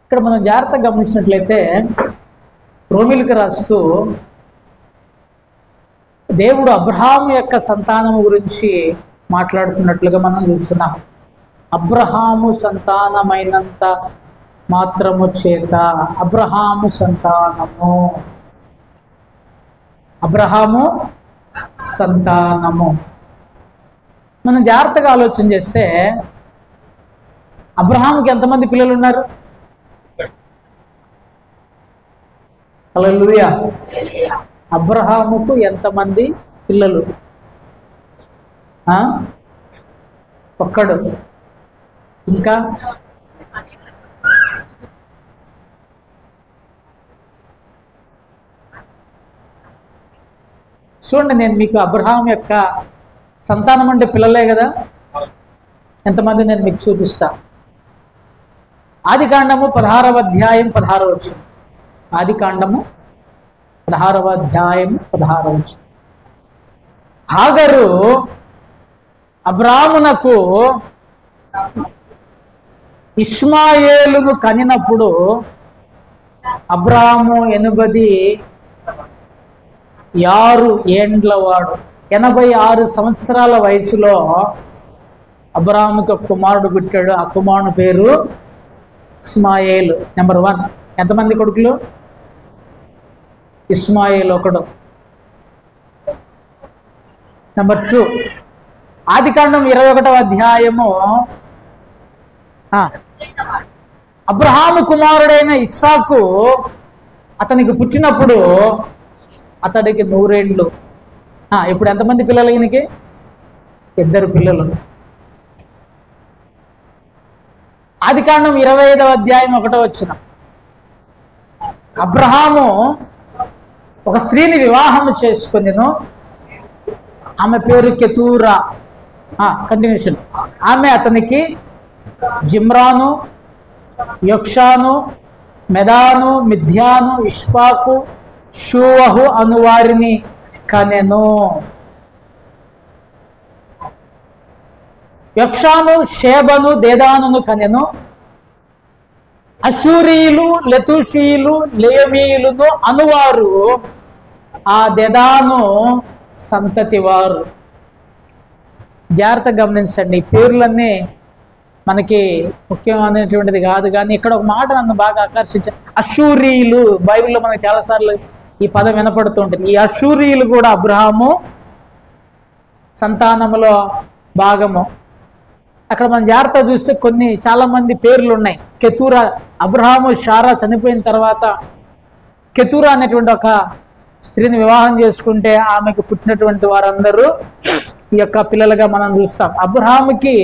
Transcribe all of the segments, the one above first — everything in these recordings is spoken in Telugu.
ఇక్కడ మనం జాగ్రత్తగా గమనించినట్లయితే రోమిలికి రాస్తూ దేవుడు అబ్రహాము యొక్క సంతానము గురించి మాట్లాడుతున్నట్లుగా మనం చూస్తున్నాం. అబ్రహాము సంతానమైనంత మాత్రము చేత, అబ్రహాము సంతానము, అబ్రహాము సంతానము. మనం జాగ్రత్తగా ఆలోచన చేస్తే అబ్రహాముకి ఎంతమంది పిల్లలు ఉన్నారు? హల్లెలూయా. అబ్రహాముకు ఎంతమంది పిల్లలు? ఒక్కడు. ఇంకా చూడండి, నేను మీకు అబ్రహాం యొక్క సంతానం అంటే పిల్లలే కదా, ఎంతమంది నేను మీకు చూపిస్తా. ఆదికాండము 16వ అధ్యాయం 16వ వచనం. ఆదికాండము 16వ అధ్యాయం 16వ వచనం. హాగరు అబ్రామునకు ఇష్మాయేలును కనినప్పుడు అబ్రాము 86 ఏండ్లవాడు. 86 సంవత్సరాల వయసులో అబ్రాముకి ఒక కుమారుడు పుట్టాడు. ఆ కుమారుడు పేరు ఇస్మాయేలు. నెంబర్ 1. ఎంతమంది కొడుకులు? ఇస్మాయేలు ఒకడు. నెంబర్ 2, ఆదికాండం 21వ అధ్యాయము అబ్రహాము కుమారుడైన ఇస్సాకు అతనికి పుట్టినప్పుడు అతడికి 100 ఏండ్లు. ఇప్పుడు ఎంతమంది పిల్లలు? ఈయనకి 2 పిల్లలు. ఆదికాండం 25వ అధ్యాయం 1వ వచనం. అబ్రహాము ఒక స్త్రీని వివాహం చేసుకొనెను. ఆమె పేరు కెతూరా. కంటిన్యూషన్. ఆమె అతనికి జిమ్రాను, యొక్షాను, మెదాను, మిథ్యాను, ఇష్పాకు, షూవహు అను వారిని కనెను. యొక్షాను షేబను దేదానును కనెను. అషూరీలు, లెతుషీలు, లేమీయులను అనువారు ఆ దెదాను సంతతి వారు. జాగ్రత్తగా గమనించండి, పేర్లన్నీ మనకి ముఖ్యమైనటువంటిది కాదు, కానీ ఇక్కడ ఒక మాట నన్ను బాగా ఆకర్షించారు. అషూరీలు. బైబిల్లో మనకు చాలాసార్లు ఈ పదం వినపడుతూ ఉంటుంది. ఈ అషూరీలు కూడా అబ్రహాము సంతానములో భాగము. అక్కడ మనం జాగ్రత్త చూస్తే చాలా మంది పేర్లు ఉన్నాయి. కెతూరా. అబ్రహాము షారా చనిపోయిన తర్వాత కెతూరా అనేటువంటి ఒక స్త్రీని వివాహం చేసుకుంటే ఆమెకు పుట్టినటువంటి వారందరూ ఈ యొక్క పిల్లలుగా మనం చూస్తాం. అబ్రహాముకి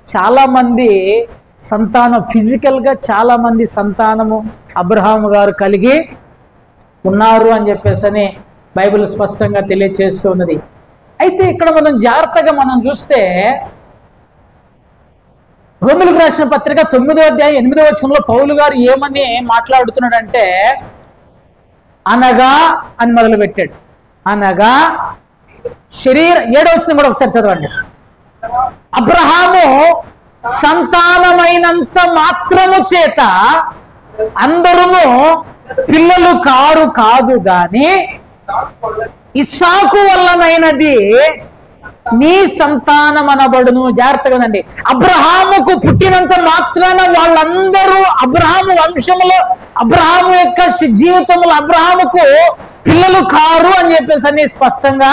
చాలా మంది సంతానం, ఫిజికల్గా చాలా మంది సంతానము అబ్రహాము గారు కలిగి ఉన్నారు అని చెప్పేసి బైబిల్ స్పష్టంగా తెలియచేస్తున్నది. అయితే ఇక్కడ మనం జాగ్రత్తగా మనం చూస్తే రోమీయులకు రాసిన పత్రిక 9వ అధ్యాయం 8వ వచనంలో పౌలు గారు ఏమని మాట్లాడుతున్నాడంటే, అనగా అని మొదలు పెట్టాడు. అనగా 7వ వచనం కూడా ఒకసారి చదవండి. అబ్రహాము సంతానమైనంత మాత్రము చేత అందరూ పిల్లలు కాదు గాని ఇస్సాకు వల్లనైనది నీ సంతానం అనబడును. జాగ్రత్తగా ఉండండి. అబ్రహాముకు పుట్టినంత మాత్రాన వాళ్ళందరూ అబ్రహాము వంశంలో, అబ్రహాము యొక్క జీవితంలో అబ్రహాముకు పిల్లలు కారు అని చెప్పేసి స్పష్టంగా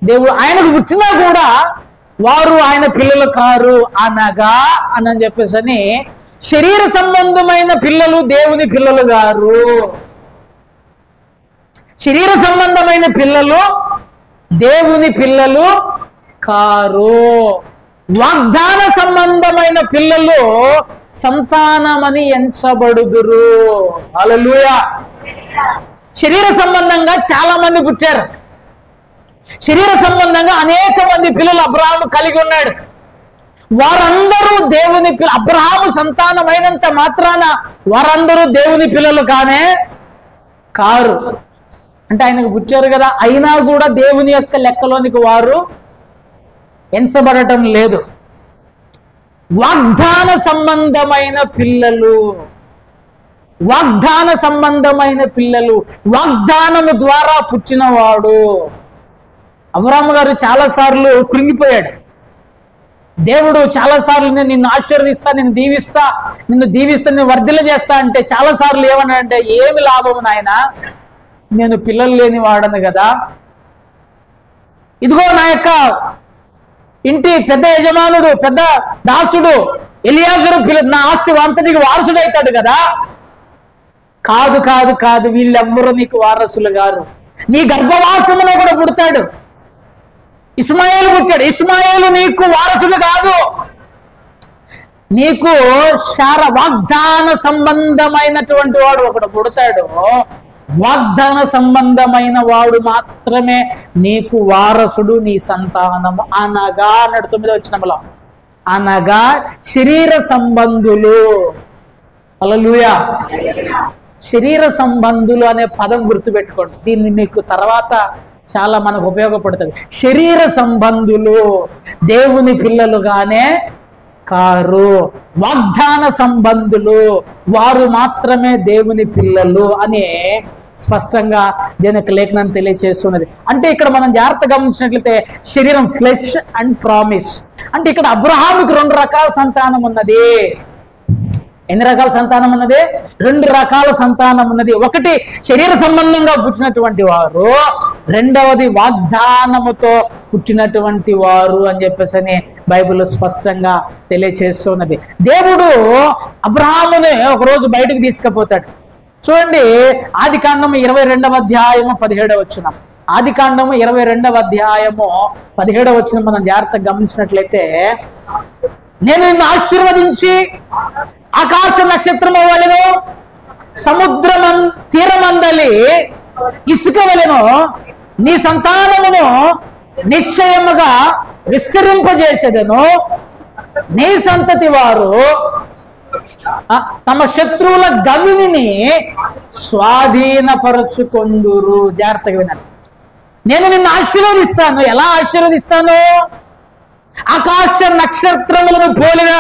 దేవుడు, ఆయనకు పుట్టినా కూడా వారు ఆయన పిల్లలు కారు అనగా అని చెప్పేసి శరీర సంబంధమైన పిల్లలు దేవుని పిల్లలు గారు. శరీర సంబంధమైన పిల్లలు దేవుని పిల్లలు కారు. వాగ్దాన సంబంధమైన పిల్లలు సంతానమని ఎంచబడుదురు. హల్లెలూయా. శరీర సంబంధంగా చాలా మంది పుట్టారు. శరీర సంబంధంగా అనేక మంది పిల్లలు అబ్రహాము కలిగి ఉన్నాడు. వారందరూ దేవుని పిల్లలు. అబ్రహాము సంతానమైనంత మాత్రాన వారందరూ దేవుని పిల్లలు కారు. అంటే ఆయనకు పుట్టారు కదా, అయినా కూడా దేవుని యొక్క లెక్కలోనికి వారు ఎంచబడటం లేదు. వాగ్దాన సంబంధమైన పిల్లలు. వాగ్దాన సంబంధమైన పిల్లలు, వాగ్దానము ద్వారా పుట్టినవాడు. అబ్రాహాము గారు చాలాసార్లు కృంగిపోయాడు. దేవుడు చాలాసార్లు నేను నిన్ను ఆశీర్వదిస్తా, నిన్ను దీవిస్తా, నిన్ను వర్ధిల్ల చేస్తా అంటే చాలాసార్లు ఏమన్నాడంటే, ఏమి లాభం నాయన, నేను పిల్లలు లేని వాడను కదా, ఇదిగో నా యొక్క ఇంటి పెద్ద యజమానుడు, పెద్ద దాసుడు ఎలియాజరు నా ఆస్తి అంతటికి వారసుడు అవుతాడు కదా. కాదు కాదు కాదు, వీళ్ళెవ్వరూ నీకు వారసులు గారు, నీ గర్భవాసములో కూడా పుడతాడు. ఇస్మాయేలు పుట్టాడు, ఇస్మాయేలు నీకు వారసుడు కాదు, నీకు వాగ్దాన సంబంధమైనటువంటి వాడు ఒకడు పుడతాడు. వాగ్దాన సంబంధమైన వాడు మాత్రమే నీకు వారసుడు, నీ సంతానము. అనగా అన్నాడు 9వ వచనంలో, అనగా శరీర సంబంధులు. హల్లెలూయా. శరీర సంబంధులు అనే పదం గుర్తుపెట్టుకోండి, దీన్ని మీకు తర్వాత చాలా మనకు ఉపయోగపడుతుంది. శరీర సంబంధులు దేవుని పిల్లలుగానే కారు, వాగ్దాన సంబంధులు వారు మాత్రమే దేవుని పిల్లలు అని స్పష్టంగా దీనికి లేఖనం తెలియచేస్తున్నది. అంటే ఇక్కడ మనం జాగ్రత్తగా గమనించినట్లయితే శరీరం, ఫ్లెష్ అండ్ ప్రామిస్. అంటే ఇక్కడ అబ్రహాముకి 2 రకాల సంతానం ఉన్నది. ఎన్ని రకాల సంతానం ఉన్నది? 2 రకాల సంతానం ఉన్నది. ఒకటి శరీర సంబంధంగా పుట్టినటువంటి వారు, రెండవది వాగ్దానముతో పుట్టినటువంటి వారు అని చెప్పేసి బైబిల్ స్పష్టంగా తెలియచేస్తున్నది. దేవుడు అబ్రహాముని ఒకరోజు బయటకు తీసుకుపోతాడు. చూడండి, ఆదికాండము 22వ అధ్యాయము 17వ వచనం. ఆదికాండము 22వ అధ్యాయము 17వ వచనం మనం జాగ్రత్తగా గమనించినట్లయితే, నేను నిన్ను ఆశీర్వదించి ఆకాశ నక్షత్రము వలెను, సముద్ర తీరమందలి ఇసుక వలెను నీ సంతానమును నిశ్చయముగా విస్తరింపజేసేదను. నీ సంతతి వారు తమ శత్రువుల గవిని స్వాధీనపరచుకొందురు. జాగ్రత్తగా వినండి, నేను నిన్ను ఆశీర్వదిస్తాను. ఎలా ఆశీర్వదిస్తాను? ఆకాశ నక్షత్రములను పోలిన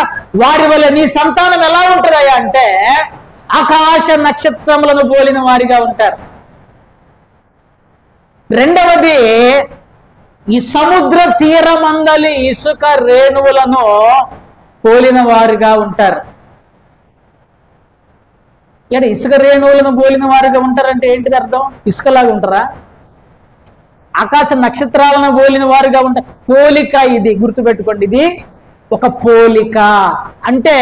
వారి వల్ల నీ సంతానం ఎలా ఉంటుందయ్యా అంటే, ఆకాశ నక్షత్రములను పోలిన వారిగా ఉంటారు. రెండవది, ఈ సముద్ర తీరమందలి ఇసుక రేణువులను పోలిన వారిగా ఉంటారు. ఇక్కడ ఇసుక రేణువులను పోలిన వారిగా ఉంటారంటే ఏంటిది అర్థం? ఇసుకలాగా ఉంటారా? ఆకాశ నక్షత్రాలను పోలిన వారుగా ఉంటారు. పోలిక, ఇది గుర్తుపెట్టుకోండి, ఇది ఒక పోలిక. అంటే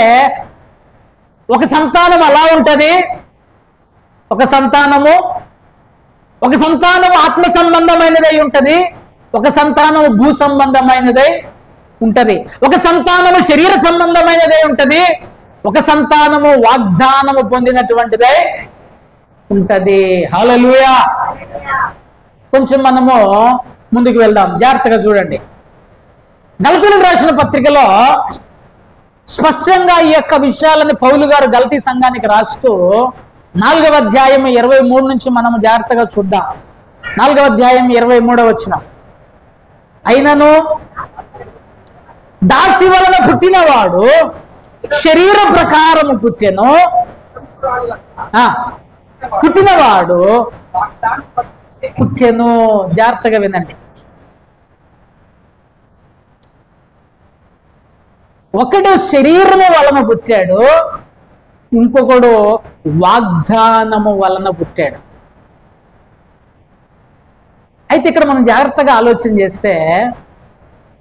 ఒక సంతానం అలా ఉంటది, ఒక సంతానము ఆత్మ సంబంధమైనదై ఉంటది, ఒక సంతానము భూ సంబంధమైనదై ఉంటది, ఒక సంతానము శరీర సంబంధమైనదై ఉంటది, ఒక సంతానము వాగ్దానము పొందినటువంటిదై ఉంటది. హల్లెలూయా. కొంచెం మనము ముందుకు వెళ్దాం, జాగ్రత్తగా చూడండి. గలతీయులకు రాసిన పత్రికలో స్పష్టంగా ఈ యొక్క విషయాలను పౌలు గారు గలతీ సంఘానికి రాస్తూ 4వ అధ్యాయం 23 నుంచి మనము జాగ్రత్తగా చూద్దాం. 4వ అధ్యాయం 23వ వచనం, అయినను దాసి వలన పుట్టినవాడు శరీర ప్రకారము పుట్టెను, పుట్టినవాడు పుట్టెను. జాగ్రత్తగా వినండి, ఒకడు శరీరము వలన పుట్టాడు, ఇంకొకడు వాగ్దానము వలన పుట్టాడు. అయితే ఇక్కడ మనం జాగ్రత్తగా ఆలోచన చేస్తే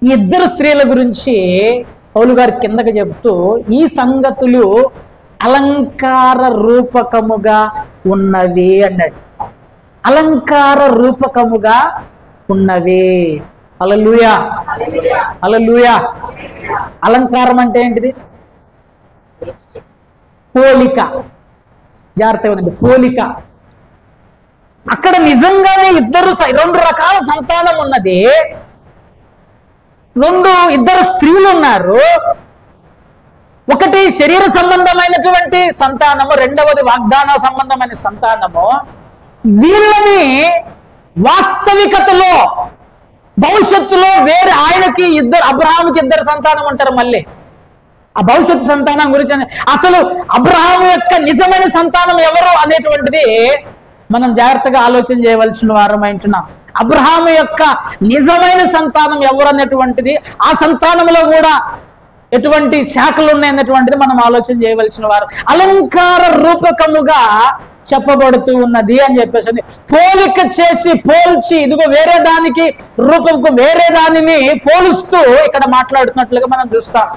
ఈ ఇద్దరు స్త్రీల గురించి పౌలు గారు కిందకి చెబుతూ, ఈ సంగతులు అలంకార రూపకముగా ఉన్నవి అన్నాడు. అలంకార రూపకముగా ఉన్నవి. హల్లెలూయా, హల్లెలూయా. అలంకారం అంటే ఏంటిది? పోలిక. జాగ్రత్తగా ఉంది, పోలిక. అక్కడ నిజంగానే రెండు రకాల సంతానం ఉన్నది, ఇద్దరు స్త్రీలు ఉన్నారు. ఒకటి శరీర సంబంధమైనటువంటి సంతానము, రెండవది వాగ్దాన సంబంధమైన సంతానము. వీళ్ళని వాస్తవికతలో భవిష్యత్తులో వేరే ఆయనకి అబ్రహాముకి 2 సంతానం ఉంటారు. మళ్ళీ ఆ భవిష్యత్తు సంతానం గురించి అసలు అబ్రహాము యొక్క నిజమైన సంతానం ఎవరు అనేటువంటిది మనం జాగ్రత్తగా ఆలోచన చేయవలసిన వారమై ఉంటున్నాం. అబ్రహాము యొక్క నిజమైన సంతానం ఎవరు అనేటువంటిది, ఆ సంతానంలో కూడా ఎటువంటి శాఖలు ఉన్నాయన్నటువంటిది మనం ఆలోచన చేయవలసిన వారు. అలంకార రూపకముగా చెప్పబడుతూ ఉన్నది అని చెప్పేసి పోలిక చేసి పోల్చి ఇదిగో వేరే దానికి రూపంకు వేరే దానిని పోలుస్తూ ఇక్కడ మాట్లాడుతున్నట్లుగా మనం చూస్తాం.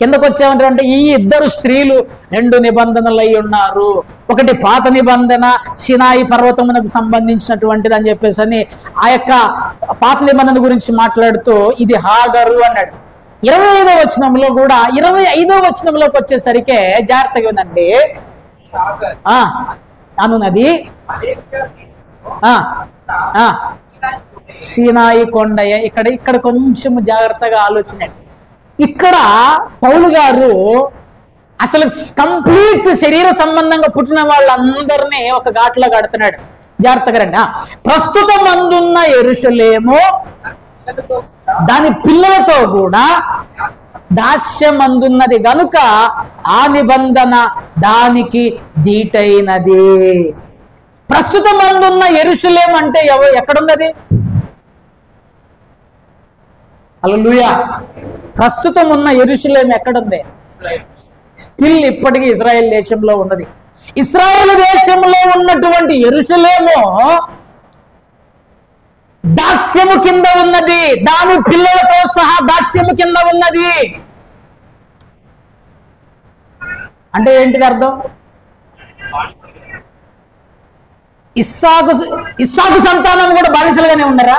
కిందకు వచ్చేమంటే ఈ ఇద్దరు స్త్రీలు 2 నిబంధనలు అయి ఉన్నారు. ఒకటి పాత నిబంధన సినాయి పర్వతమునకు సంబంధించినటువంటిది అని చెప్పేసి అని ఆ యొక్క పాత నిబంధన గురించి మాట్లాడుతూ ఇది హాగరు అన్నాడు. 25వ వచనంలో కూడా 25వ వచనంలోకి వచ్చేసరికి జాగ్రత్తగా ఉందండి. అనున్నది సినాయి కొండయ్య. ఇక్కడ కొంచెం జాగ్రత్తగా ఆలోచన. ఇక్కడ పౌలు గారు అసలు కంప్లీట్ శరీర సంబంధంగా పుట్టిన వాళ్ళందరినీ ఒక ఘాట్లో కడుతున్నాడు. జాగ్రత్తగా రండి. ప్రస్తుతం అందున్న యెరూషలేము దాని పిల్లలతో కూడా దాస్యమందున్నది గనుక ఆ నిబంధన దానికి దీటైనది. ప్రస్తుతం అందున్న యెరూషలేము అంటే ఎక్కడున్నది? హల్లెలూయా. ప్రస్తుతం ఉన్న యెరూషలేము ఎక్కడుంది? స్టిల్ ఇప్పటికీ ఇజ్రాయెల్ దేశంలో ఉన్నది. ఇజ్రాయెల్ దేశంలో ఉన్నటువంటి యెరూషలేము దాస్యము కింద ఉన్నది. దాని పిల్లలతో సహా దాస్యము కింద ఉన్నది. అంటే ఏంటిది అర్థం? ఇస్సాకు సంతానం కూడా బానిసలుగానే ఉన్నారా?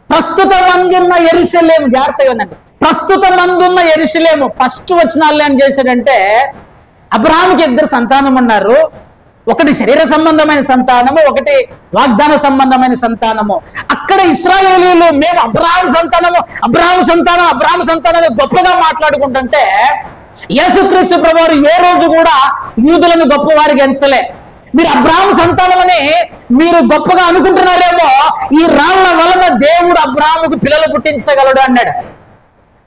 ప్రస్తుతం అందున్న యెరూషలేము, జాగ్రత్తగా ఉందండి, ప్రస్తుతం అందున్న యెరూషలేము ఫస్ట్ వచనాల్లో ఏం చేశాడంటే అబ్రహాముకి 2 సంతానం ఉన్నారు. ఒకటి శరీర సంబంధమైన సంతానము, ఒకటి వాగ్దాన సంబంధమైన సంతానము. అక్కడ ఇశ్రాయేలీయులు మేము అబ్రహాము సంతానం గొప్పగా మాట్లాడుకుంటుంటే యేసుక్రీస్తు ప్రభువారు ఏ రోజు కూడా యూదులను గొప్పవారికి ఎంచలే. మీరు అబ్రహాము సంతానమని మీరు గొప్పగా అనుకుంటున్నారేమో, ఈ రాళ్ల వలన దేవుడు అబ్రహాముకు పిల్లలు పుట్టించగలడు అన్నాడు.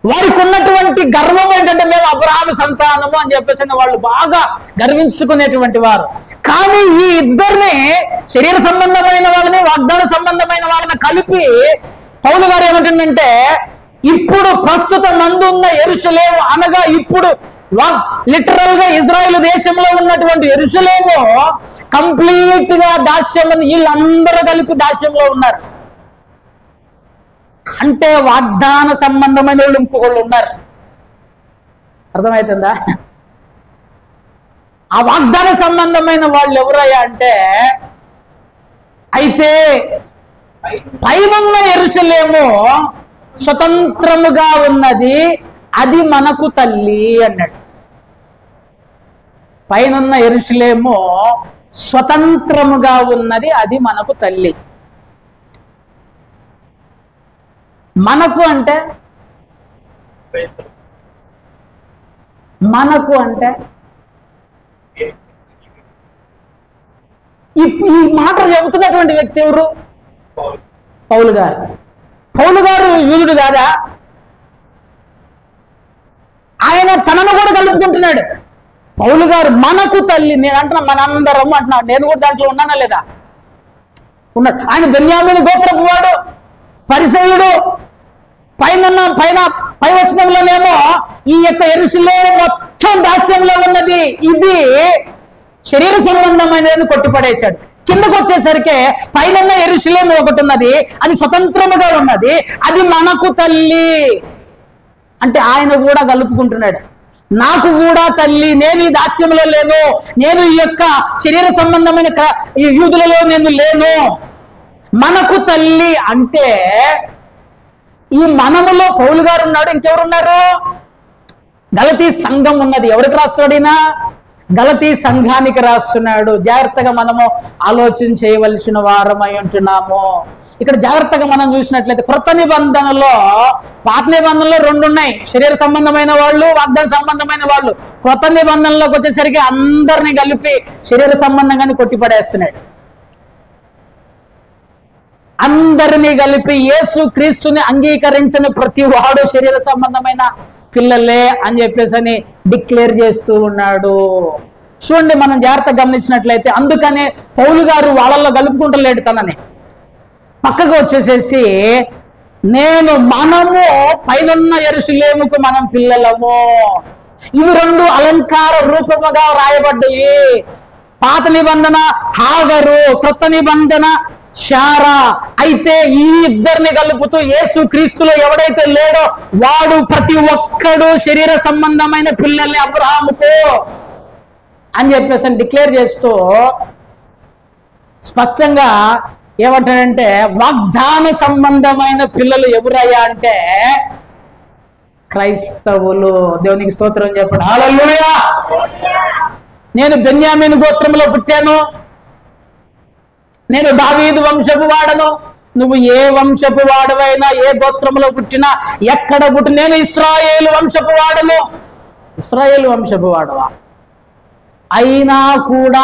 వారికి ఉన్నటువంటి గర్వం ఏంటంటే మేము అబ్రహాము సంతానము అని చెప్పేసి వాళ్ళు బాగా గర్వించుకునేటువంటి వారు. కానీ ఈ ఇద్దరిని శరీర సంబంధమైన వాళ్ళని వాగ్దాన సంబంధమైన వాళ్ళని కలిపి పౌలు గారు ఏమంటుందంటే ఇప్పుడు ప్రస్తుతం అందున్న యెరూషలేము అనగా ఇప్పుడు లిటరల్ గా ఇజ్రాయెల్ దేశంలో ఉన్నటువంటి యెరూషలేము కంప్లీట్ గా దాస్యమని వీళ్ళందరూ కలిపి దాస్యంలో ఉన్నారు. అంటే వాగ్దాన సంబంధమైన వాళ్ళు ఇంకొకళ్ళు ఉన్నారు. అర్థమవుతుందా? ఆ వాగ్దాన సంబంధమైన వాళ్ళు ఎవరయ్యా అంటే అయితే పైనున్న యెరూషలేము స్వతంత్రముగా ఉన్నది, అది మనకు తల్లి అన్నాడు. పైనున్న యెరూషలేము స్వతంత్రముగా ఉన్నది, అది మనకు తల్లి. మనకు అంటే ఈ మాట చెబుతున్నటువంటి వ్యక్తి ఎవరు? పౌలు గారు. పౌలు గారు యూదుడు కాదా? ఆయన తనను కూడా కలుపుకుంటున్నాడు. పౌలు గారు మనకు తల్లి, నేను అంటున్నా మనందరం అంటున్నా, నేను కూడా దాంట్లో ఉన్నానా లేదా? ఉన్నాడు. ఆయన బెన్యామీను గోత్రపు వాడు, పరిసయ్యుడు. పై వచనంలోనేమో ఈ యొక్క యెరూషలేము మొత్తం దాస్యంలో ఉన్నది, ఇది శరీర సంబంధమైనది కొట్టిపడేశాడు. కిందకు వచ్చేసరికి పైన యెరూషలేము ఒకటి ఉన్నది, అది స్వతంత్రముగా ఉన్నది, అది మనకు తల్లి అంటే ఆయన కూడా కలుపుకుంటున్నాడు. నాకు కూడా తల్లి, నేను ఈ దాస్యంలో లేను, నేను ఈ యొక్క శరీర సంబంధమైన యూదులలో నేను లేను. మనకు తల్లి అంటే ఈ మనములో పౌలు గారు ఉన్నాడు, ఇంకెవరున్నారు? గలతీ సంఘం ఉన్నది. ఎవరికి రాస్తాడినా? గలతీ సంఘానికి రాస్తున్నాడు. జాగ్రత్తగా మనము ఆలోచన చేయవలసిన వారమై ఉంటున్నాము. ఇక్కడ జాగ్రత్తగా మనం చూసినట్లయితే క్రొత్త నిబంధనలో, పాత నిబంధనలో 2 ఉన్నాయి, శరీర సంబంధమైన వాళ్ళు, వాగ్దాన సంబంధమైన వాళ్ళు. క్రొత్త నిబంధనలోకి వచ్చేసరికి అందరినీ కలిపి శరీర సంబంధంగానే కొట్టిపడేస్తున్నాడు. అందరినీ కలిపి యేసు క్రీస్తుని అంగీకరించిన ప్రతి వాడు శరీర సంబంధమైన పిల్లలే అని చెప్పేసి అని డిక్లేర్ చేస్తూ ఉన్నాడు. చూడండి, మనం జాగ్రత్తగా గమనించినట్లయితే అందుకనే పౌలు గారు వాళ్ళల్లో కలుపుకుంటలేడు, తనని పక్కకు వచ్చేసేసి మనము పైనున్న యెరూషలేముకు మనం పిల్లలము. ఇవి రెండు అలంకార రూపముగా రాయబడ్డాయి. పాత నిబంధన హాగరు, కొత్త నిబంధన శారా. అయితే ఈ ఇద్దరిని కలుపుతూ యేసు క్రీస్తులో ఎవడైతే లేడో వాడు ప్రతి ఒక్కడు శరీర సంబంధమైన పిల్లల్ని అబ్రహాముకు అని చెప్పేసి డిక్లేర్ చేస్తూ స్పష్టంగా ఏమంటాడంటే, వాగ్దాన సంబంధమైన పిల్లలు ఎవరయ్యా అంటే క్రైస్తవులు. దేవునికి స్తోత్రం చెప్పండి. హల్లెలూయా. నేను బెన్యామీను గోత్రంలో పుట్టాను, నేను దావీదు వంశపు వాడను. నువ్వు ఏ వంశపు వాడవైనా, ఏ గోత్రంలో పుట్టినా, ఎక్కడ పుట్టి, నేను ఇశ్రాయేలు వంశపు వాడను. ఇశ్రాయేలు వంశపు వాడవా? అయినా కూడా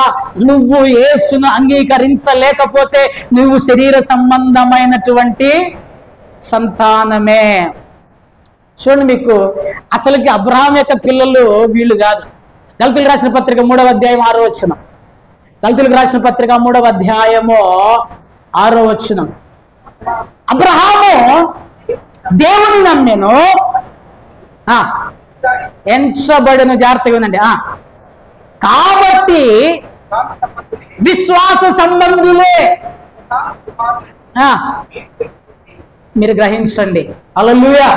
నువ్వు యేసును అంగీకరించలేకపోతే నువ్వు శరీర సంబంధమైనటువంటి సంతానమే. చూడండి, మీకు అసలుకి అబ్రహాం యొక్క పిల్లలు వీళ్ళు కాదు. గలతీయులకు రాసిన పత్రిక 3వ అధ్యాయం 6వ వచనం. గలతీయులకు రాసిన పత్రిక 3వ అధ్యాయము 6వ వచనం. అబ్రహాము దేవుని నమ్మెను, ఎంచబడెను. జాగ్రత్తగా ఉందండి. కాబట్టి విశ్వాస సంబంధులే. మీరు గ్రహించండి. హల్లెలూయా.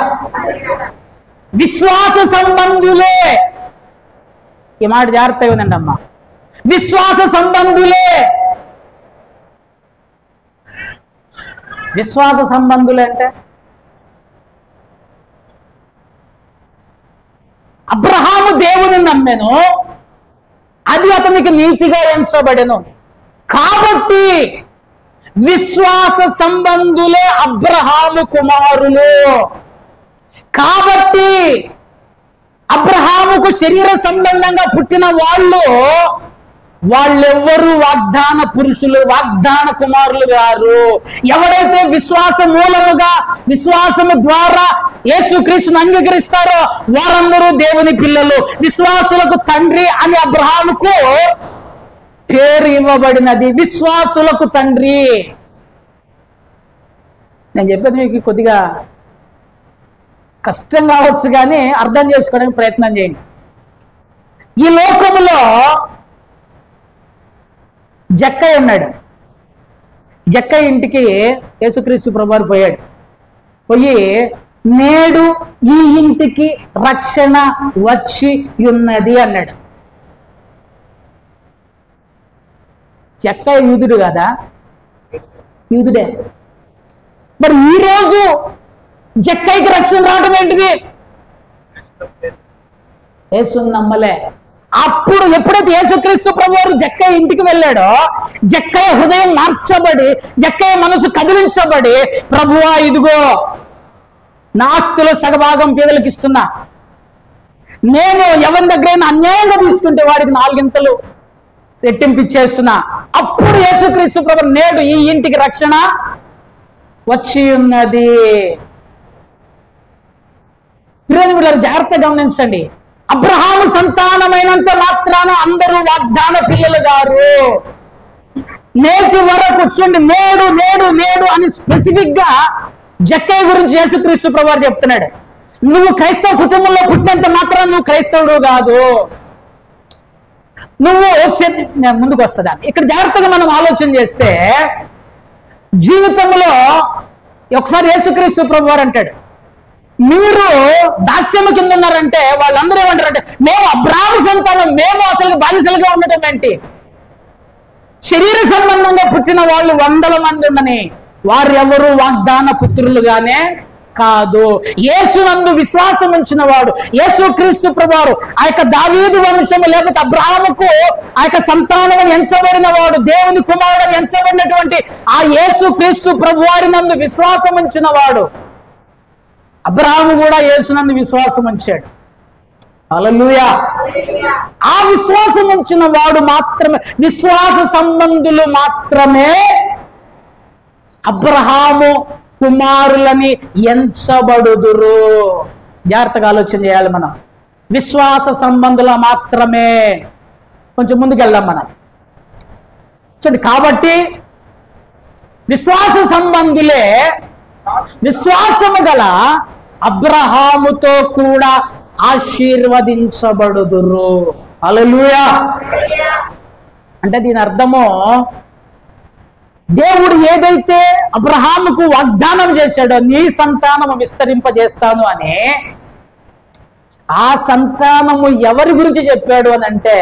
విశ్వాస సంబంధులే. ఈ మాట జాగ్రత్తగా ఉందండి అమ్మా. విశ్వాస సంబంధులే. విశ్వాస సంబంధులే అంటే అబ్రహాము దేవుని నమ్మెను, అది అతనికి నీతిగా ఎంచబడెను. కాబట్టి విశ్వాస సంబంధులే అబ్రహాము కుమారులు. కాబట్టి అబ్రహాముకు శరీర సంబంధంగా పుట్టిన వాళ్ళెవ్వరూ వాగ్దాన పురుషులు, వాగ్దాన కుమారులు గారు. ఎవడైతే విశ్వాస మూలముగా, విశ్వాసము ద్వారా యేసుక్రీస్తును అంగీకరిస్తారో వారందరూ దేవుని పిల్లలు. విశ్వాసులకు తండ్రి అని అబ్రహాముకు పేరు ఇవ్వబడినది. విశ్వాసులకు తండ్రి. నేను చెప్పేది మీకు కొద్దిగా కష్టం కావచ్చు, కానీ అర్థం చేసుకోవడానికి ప్రయత్నం చేయండి. ఈ లోకములో జక్కయ్య ఉన్నాడు. జక్కయ్య ఇంటికి యేసుక్రీస్తు ప్రభువారు పోయాడు. పోయి, నేడు ఈ ఇంటికి రక్షణ వచ్చి ఉన్నది అన్నాడు. జక్కయ్య యూదుడు కదా? యూదుడే. మరి ఈరోజు జక్కయ్యకి రక్షణ రావడం ఏంటిది? యేసుని నమ్మలే. అప్పుడు ఎప్పుడైతే యేసుక్రీస్తు ప్రభువారు జక్కయ్య ఇంటికి వెళ్ళాడో, జక్కయ్య హృదయం మార్చబడి, జక్కయ్య మనసు కదిలించబడి, ప్రభువా ఇదిగో నా ఆస్తుల సగభాగం పేదలకు ఇస్తున్నా, నేను ఎవరి దగ్గరైనా అన్యాయంగా తీసుకుంటే వాడికి 4 గింతలు రెట్టింపిచ్చేస్తున్నా. అప్పుడు యేసుక్రీస్తు ప్రభువు నేడు ఈ ఇంటికి రక్షణ వచ్చి ఉన్నది. జాగ్రత్త గమనించండి. అబ్రహాము సంతానమైనంత మాత్రాన అందరూ వాగ్దాన పిల్లలు గారు. నేటి వరకు చూడండి, నేడు నేడు నేడు అని స్పెసిఫిక్ గా జక్కయ్య గురించి యేసుక్రీస్తు ప్రభువారు చెప్తున్నాడు. నువ్వు క్రైస్తవ కుటుంబంలో పుట్టినంత మాత్రం నువ్వు క్రైస్తవుడు కాదు. నువ్వు ముందుకు వస్తుందా? ఇక్కడ జాగ్రత్తగా మనం ఆలోచన చేస్తే జీవితంలో ఒకసారి యేసుక్రీస్తు ప్రభువారు అంటాడు, మీరు దాస్యము కింద ఉన్నారంటే వాళ్ళందరూ ఏమంటారంటే, మేము అబ్రహాము సంతానం, మేము అసలు బానిసలుగా ఉండటం ఏంటి? శరీర సంబంధంగా పుట్టిన వాళ్ళు 100 మంది ఉండని వారెవరు వాగ్దాన పుత్రులుగానే కాదు. యేసునందు విశ్వాసం ఉంచిన వాడు, యేసుక్రీస్తు ప్రభువారు ఆ యొక్క దావీదు వంశము లేకపోతే అబ్రహాముకు ఆ యొక్క సంతానం ఎంచబడిన వాడు, దేవుని కుమారుడు ఎంచబడినటువంటి ఆ యేసుక్రీస్తు ప్రభువారి నందు విశ్వాసం ఉంచిన వాడు. అబ్రహాము కూడా యేసునందు విశ్వాసం ఉంచాడు. హల్లెలూయా. ఆ విశ్వాసం ఉంచిన వాడు మాత్రమే, విశ్వాస సంబంధులు మాత్రమే అబ్రహాము కుమారులని ఎంచబడుదురు. జాగ్రత్తగా ఆలోచన చేయాలి మనం. విశ్వాస సంబంధుల మాత్రమే. కొంచెం ముందుకు వెళ్దాం మనం. చూడండి, కాబట్టి విశ్వాస సంబంధులే విశ్వాసము గల అబ్రహాముతో కూడా ఆశీర్వదించబడుదురు. హల్లెలూయా. అంటే దీని అర్థము, దేవుడు ఏదైతే అబ్రహాముకు వాగ్దానం చేశాడో, నీ సంతానము విస్తరింపజేస్తాను అని, ఆ సంతానము ఎవరి గురించి చెప్పాడు అని అంటే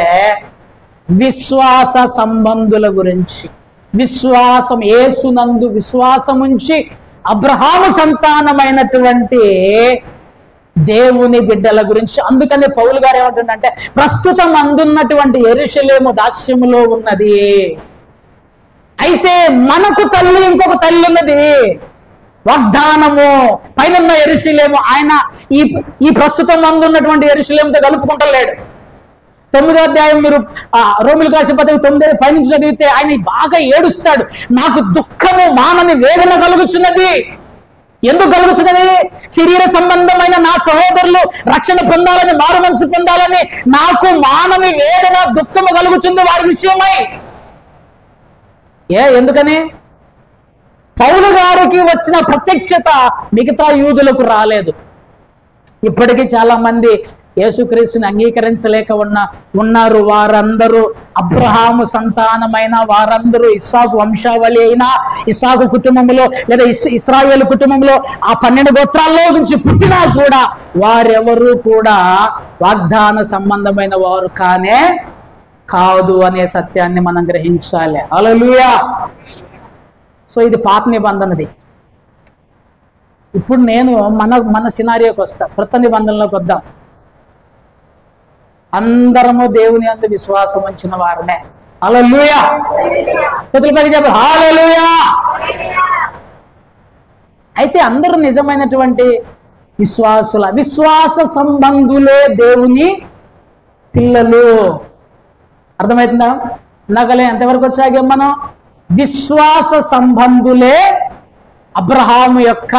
విశ్వాస సంబంధుల గురించి. విశ్వాసం, యేసునందు విశ్వాసముంచి అబ్రహాము సంతానమైనటువంటి దేవుని బిడ్డల గురించి. అందుకని పౌలు గారు ఏమంటుండంటే, ప్రస్తుతం అందున్నటువంటి యెరూషలేము దాస్యములో ఉన్నది, అయితే మనకు తల్లి, ఇంకొక తల్లి ఉన్నది, వాగ్దానము. పైన యెరూషలేము ఆయన ఈ ప్రస్తుతం అందున్నటువంటి యెరూషలేముతో కలుపుకుంటలేడు. 9వ అధ్యాయం మీరు రోమిలకు రాసిన పత్రిక 9 పైనుంచి చదివితే ఆయన బాగా ఏడుస్తాడు. నాకు దుఃఖము, మానని వేదన కలుగుతున్నది. ఎందుకు కలుగుతున్నది? శరీర సంబంధమైన నా సహోదరులు రక్షణ పొందాలని, మారు మనసు పొందాలని నాకు మానని వేదన, దుఃఖము కలుగుతుంది వారి విషయమై. ఎందుకని? పౌలు గారికి వచ్చిన ప్రత్యక్షత మిగతా యూదులకు రాలేదు. ఇప్పటికీ చాలా మంది యేసుక్రీస్తుని అంగీకరించలేక ఉన్నారు. వారందరూ అబ్రహాము సంతానమైన వారందరూ, ఇస్సాకు వంశావళి అయినా, ఇస్సాకు కుటుంబంలో లేదా ఇశ్రాయేలు కుటుంబంలో ఆ 12 గోత్రాల్లో నుంచి పుట్టినా కూడా వారెవరూ కూడా వాగ్దాన సంబంధమైన వారు కాదు అనే సత్యాన్ని మనం గ్రహించాలి. హల్లెలూయా. సో ఇది పాత నిబంధనది. ఇప్పుడు నేను మన సినారియోకి వస్తా, కొత్త నిబంధనలోకి వద్దాం. అందరము దేవుని యందు విశ్వాసం ఉంచిన వారనే. హల్లెలూయా. చేతులపైకి చెప్పాలి, హల్లెలూయా. అయితే అందరూ నిజమైనటువంటి విశ్వాస సంబంధులే దేవుని పిల్లలు. అర్థమవుతుందా? ఇందాకలే ఎంతవరకు వచ్చాక మనం విశ్వాస సంబంధులే అబ్రహాము యొక్క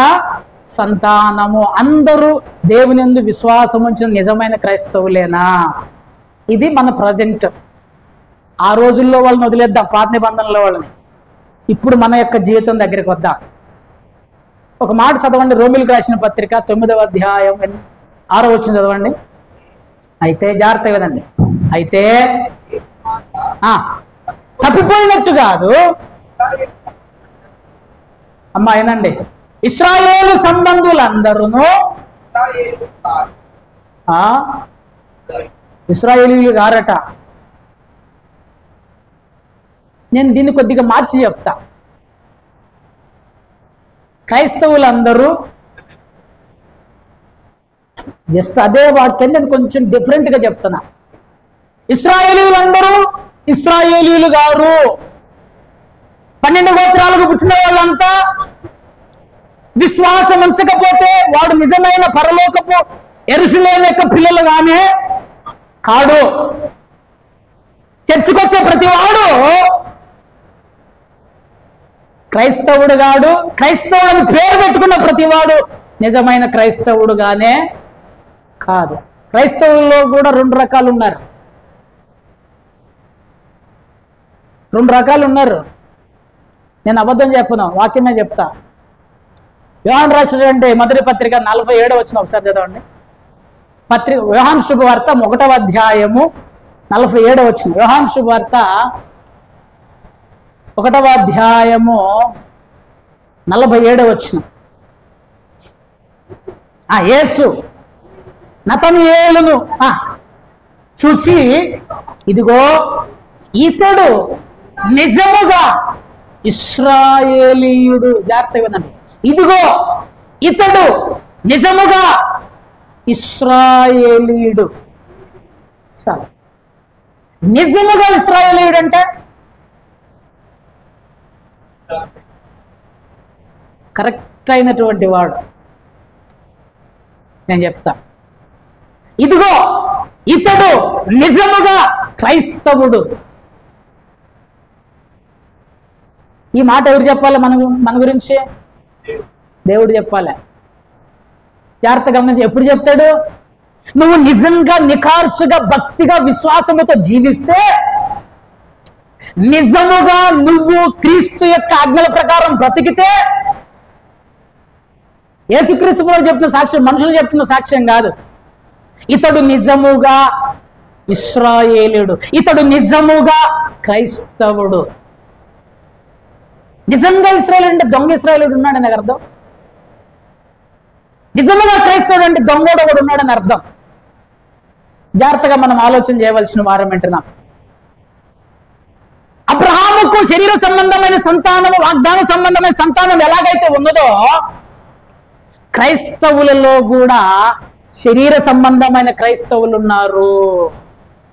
సంతానము. అందరూ దేవుని యందు విశ్వాసం ఉంచిన నిజమైన క్రైస్తవులేనా? ఇది మన ప్రజెంట్. ఆ రోజుల్లో వాళ్ళని వదిలేద్దాం, పాత నిబంధనలో వాళ్ళని. ఇప్పుడు మన యొక్క జీవితం దగ్గరికి వద్దాం. ఒక మాట చదవండి, రోమిలకు రాసిన పత్రిక 9వ అధ్యాయం 6వ వచనం చదవండి. అయితే జాగ్రత్త కదండి. అయితే తప్పిపోయినట్టు కాదు అమ్మా, ఏనండి, ఇశ్రాయేలు సంబంధులందరూ ఇశ్రాయేలీయులు గారట. నేను దీన్ని కొద్దిగా మార్చి చెప్తా. క్రైస్తవులందరూ జస్ట్ అదే వాక్యాన్ని నేను కొంచెం డిఫరెంట్ గా చెప్తున్నా. ఇశ్రాయేలీయులందరూ ఇశ్రాయేలీయులు గారు. 12 గోత్రాలకు పుట్టిన వాళ్ళంతా విశ్వాసం ఉంచకపోతే వాడు నిజమైన పరలోకపు యెరూషలేము యొక్క పిల్లలు గానే కాడు. చర్చికొచ్చే ప్రతివాడు క్రైస్తవుడు గాడు. క్రైస్తవుడిని పేరు పెట్టుకున్న ప్రతివాడు నిజమైన క్రైస్తవుడుగానే కాదు. క్రైస్తవుల్లో కూడా 2 రకాలు ఉన్నారు. 2 రకాలు ఉన్నారు. నేను అబద్ధం చెప్పను, వాక్యమే చెప్తా. యోహాను రాసినటువంటి మొదటి పత్రిక 47వ వచనం ఒకసారి చదవండి. యోహాను శుభవార్త 1వ అధ్యాయము 47వ వచనం. యోహాను శుభవార్త 1వ అధ్యాయము 47వ వచనం. యేసు నతనయేలును చూచి, ఇదిగో ఇతడు నిజముగా ఇశ్రాయేలీయుడు. జాగ్రత్తగా వినండి. ఇదిగో ఇతడు నిజముగా ఇశ్రాయేలీయుడు. సరే, నిజముగా ఇశ్రాయేలీయుడు అంటే కరెక్ట్ అయినటువంటి వాడు. నేను చెప్తా. ఇదిగో ఇతడు నిజముగా క్రైస్తవుడు. ఈ మాట ఎవరు చెప్పాలి? మన గురించి దేవుడు చెప్పాలి. జాగ్రత్తగా గమనించి. ఎప్పుడు చెప్తాడు? నువ్వు నిజంగా నిఖార్సుగా భక్తిగా విశ్వాసముతో జీవిస్తే, నిజముగా నువ్వు క్రీస్తు యొక్క ఆజ్ఞల ప్రకారం బ్రతికితే, యేసుక్రీస్తు వారు చెప్తున్న సాక్ష్యం మనుషులు చెప్తున్న సాక్ష్యం కాదు. ఇతడు నిజముగా ఇశ్రాయేలుడు, ఇతడు నిజముగా క్రైస్తవుడు. నిజంగా ఇశ్రాయేలు అంటే దొంగ ఇశ్రాయేలుడు ఉన్నాడని అర్థం. నిజముగా క్రైస్తవుడు అంటే దొంగోడు కూడా ఉన్నాడని అర్థం. జాగ్రత్తగా మనం ఆలోచన చేయవలసిన వారం వింటున్నాం. అబ్రహాముకు శరీర సంబంధమైన సంతానము, వాగ్దాన సంబంధమైన సంతానం ఎలాగైతే ఉన్నదో, క్రైస్తవులలో కూడా శరీర సంబంధమైన క్రైస్తవులు ఉన్నారు,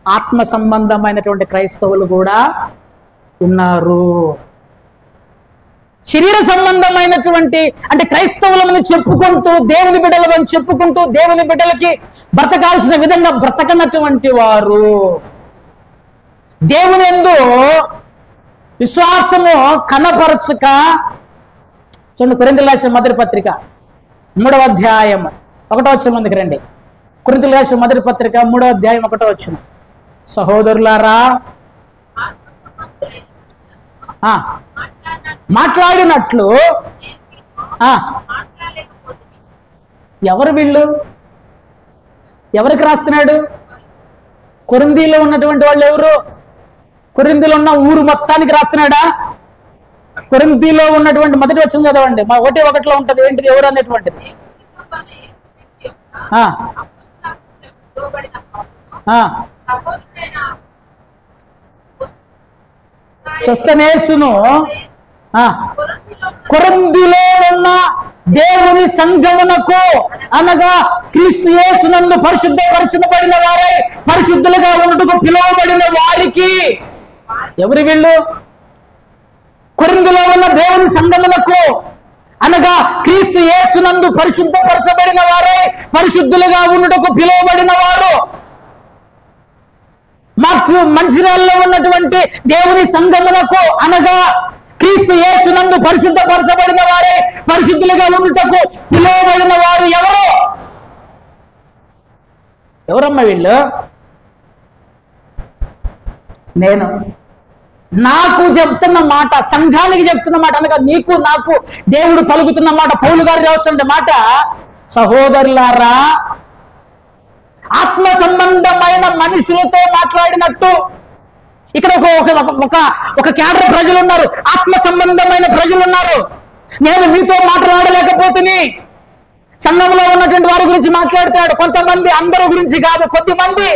ఆత్మ సంబంధమైనటువంటి క్రైస్తవులు కూడా ఉన్నారు. శరీర సంబంధమైనటువంటి అంటే క్రైస్తవులను చెప్పుకుంటూ, దేవుని బిడ్డలను చెప్పుకుంటూ, దేవుని బిడ్డలకి బ్రతకాల్సిన విధంగా బ్రతకనటువంటి వారు, దేవుని యందు విశ్వాసము కనపరచక, చూడండి కొరింథీయులకు రాసిన మొదటి పత్రిక 3వ అధ్యాయం 1వ వచనంలోకి రండి. కొరింథీయులకు రాసిన మొదటి పత్రిక 3వ అధ్యాయం 1వ వచనం. సహోదరులారా, మాట్లాడినట్లు ఎవరు వీళ్ళు? ఎవరికి రాస్తున్నాడు? కొరింథీలో ఉన్నటువంటి వాళ్ళు ఎవరు? కొరింథీలో ఉన్న ఊరు మొత్తానికి రాస్తున్నాడా? కొరింథీలో ఉన్నటువంటి మొదటి వచనం చదవండి. మా 1:1 ఉంటది. ఏంటిది? ఎవరు అనేటువంటిది? సొస్తెనేసును కొరింథీలో ఉన్న దేవుని సంఘమునకు, అనగా క్రీస్తు యేసునందు పరిశుద్ధపరచబడిన వారై పరిశుద్ధులుగా ఉండుటకు పిలువబడిన వారికి. ఎవరు వీళ్ళు? కొరింథీలో ఉన్న దేవుని సంఘమునకు, అనగా క్రీస్తు యేసునందు పరిశుద్ధపరచబడిన వారై పరిశుద్ధులుగా ఉండుటకు పిలువబడిన వారు. మంచిర్యాలలో ఉన్నటువంటి దేవుని సంఘమునకు, అనగా క్రీస్తు యేసునందు పరిశుద్ధపరచబడిన వారే పరిశుద్ధులుగా ఉండుటకు పిలువబడిన వారు ఎవరు? ఎవరమ్మా వీళ్ళు? నేను నాకు చెప్తున్న మాట, సంఘానికి చెప్తున్న మాట, అనగా నీకు నాకు దేవుడు పలుకుతున్న మాట, పౌలు గారు రాస్తున్న మాట, సహోదరులారా, ఆత్మ సంబంధమైన మనుషులతో మాట్లాడినట్టు. ఇక్కడ ఒక కేడర్ ప్రజలు ఉన్నారు, ఆత్మ సంబంధమైన ప్రజలు ఉన్నారు. నేను మీతో మాట్లాడలేకపోతుని. సంఘంలో ఉన్నటువంటి వారి గురించి మాట్లాడతాడు. కొంతమంది, అందరి గురించి కాదు, కొద్దిమంది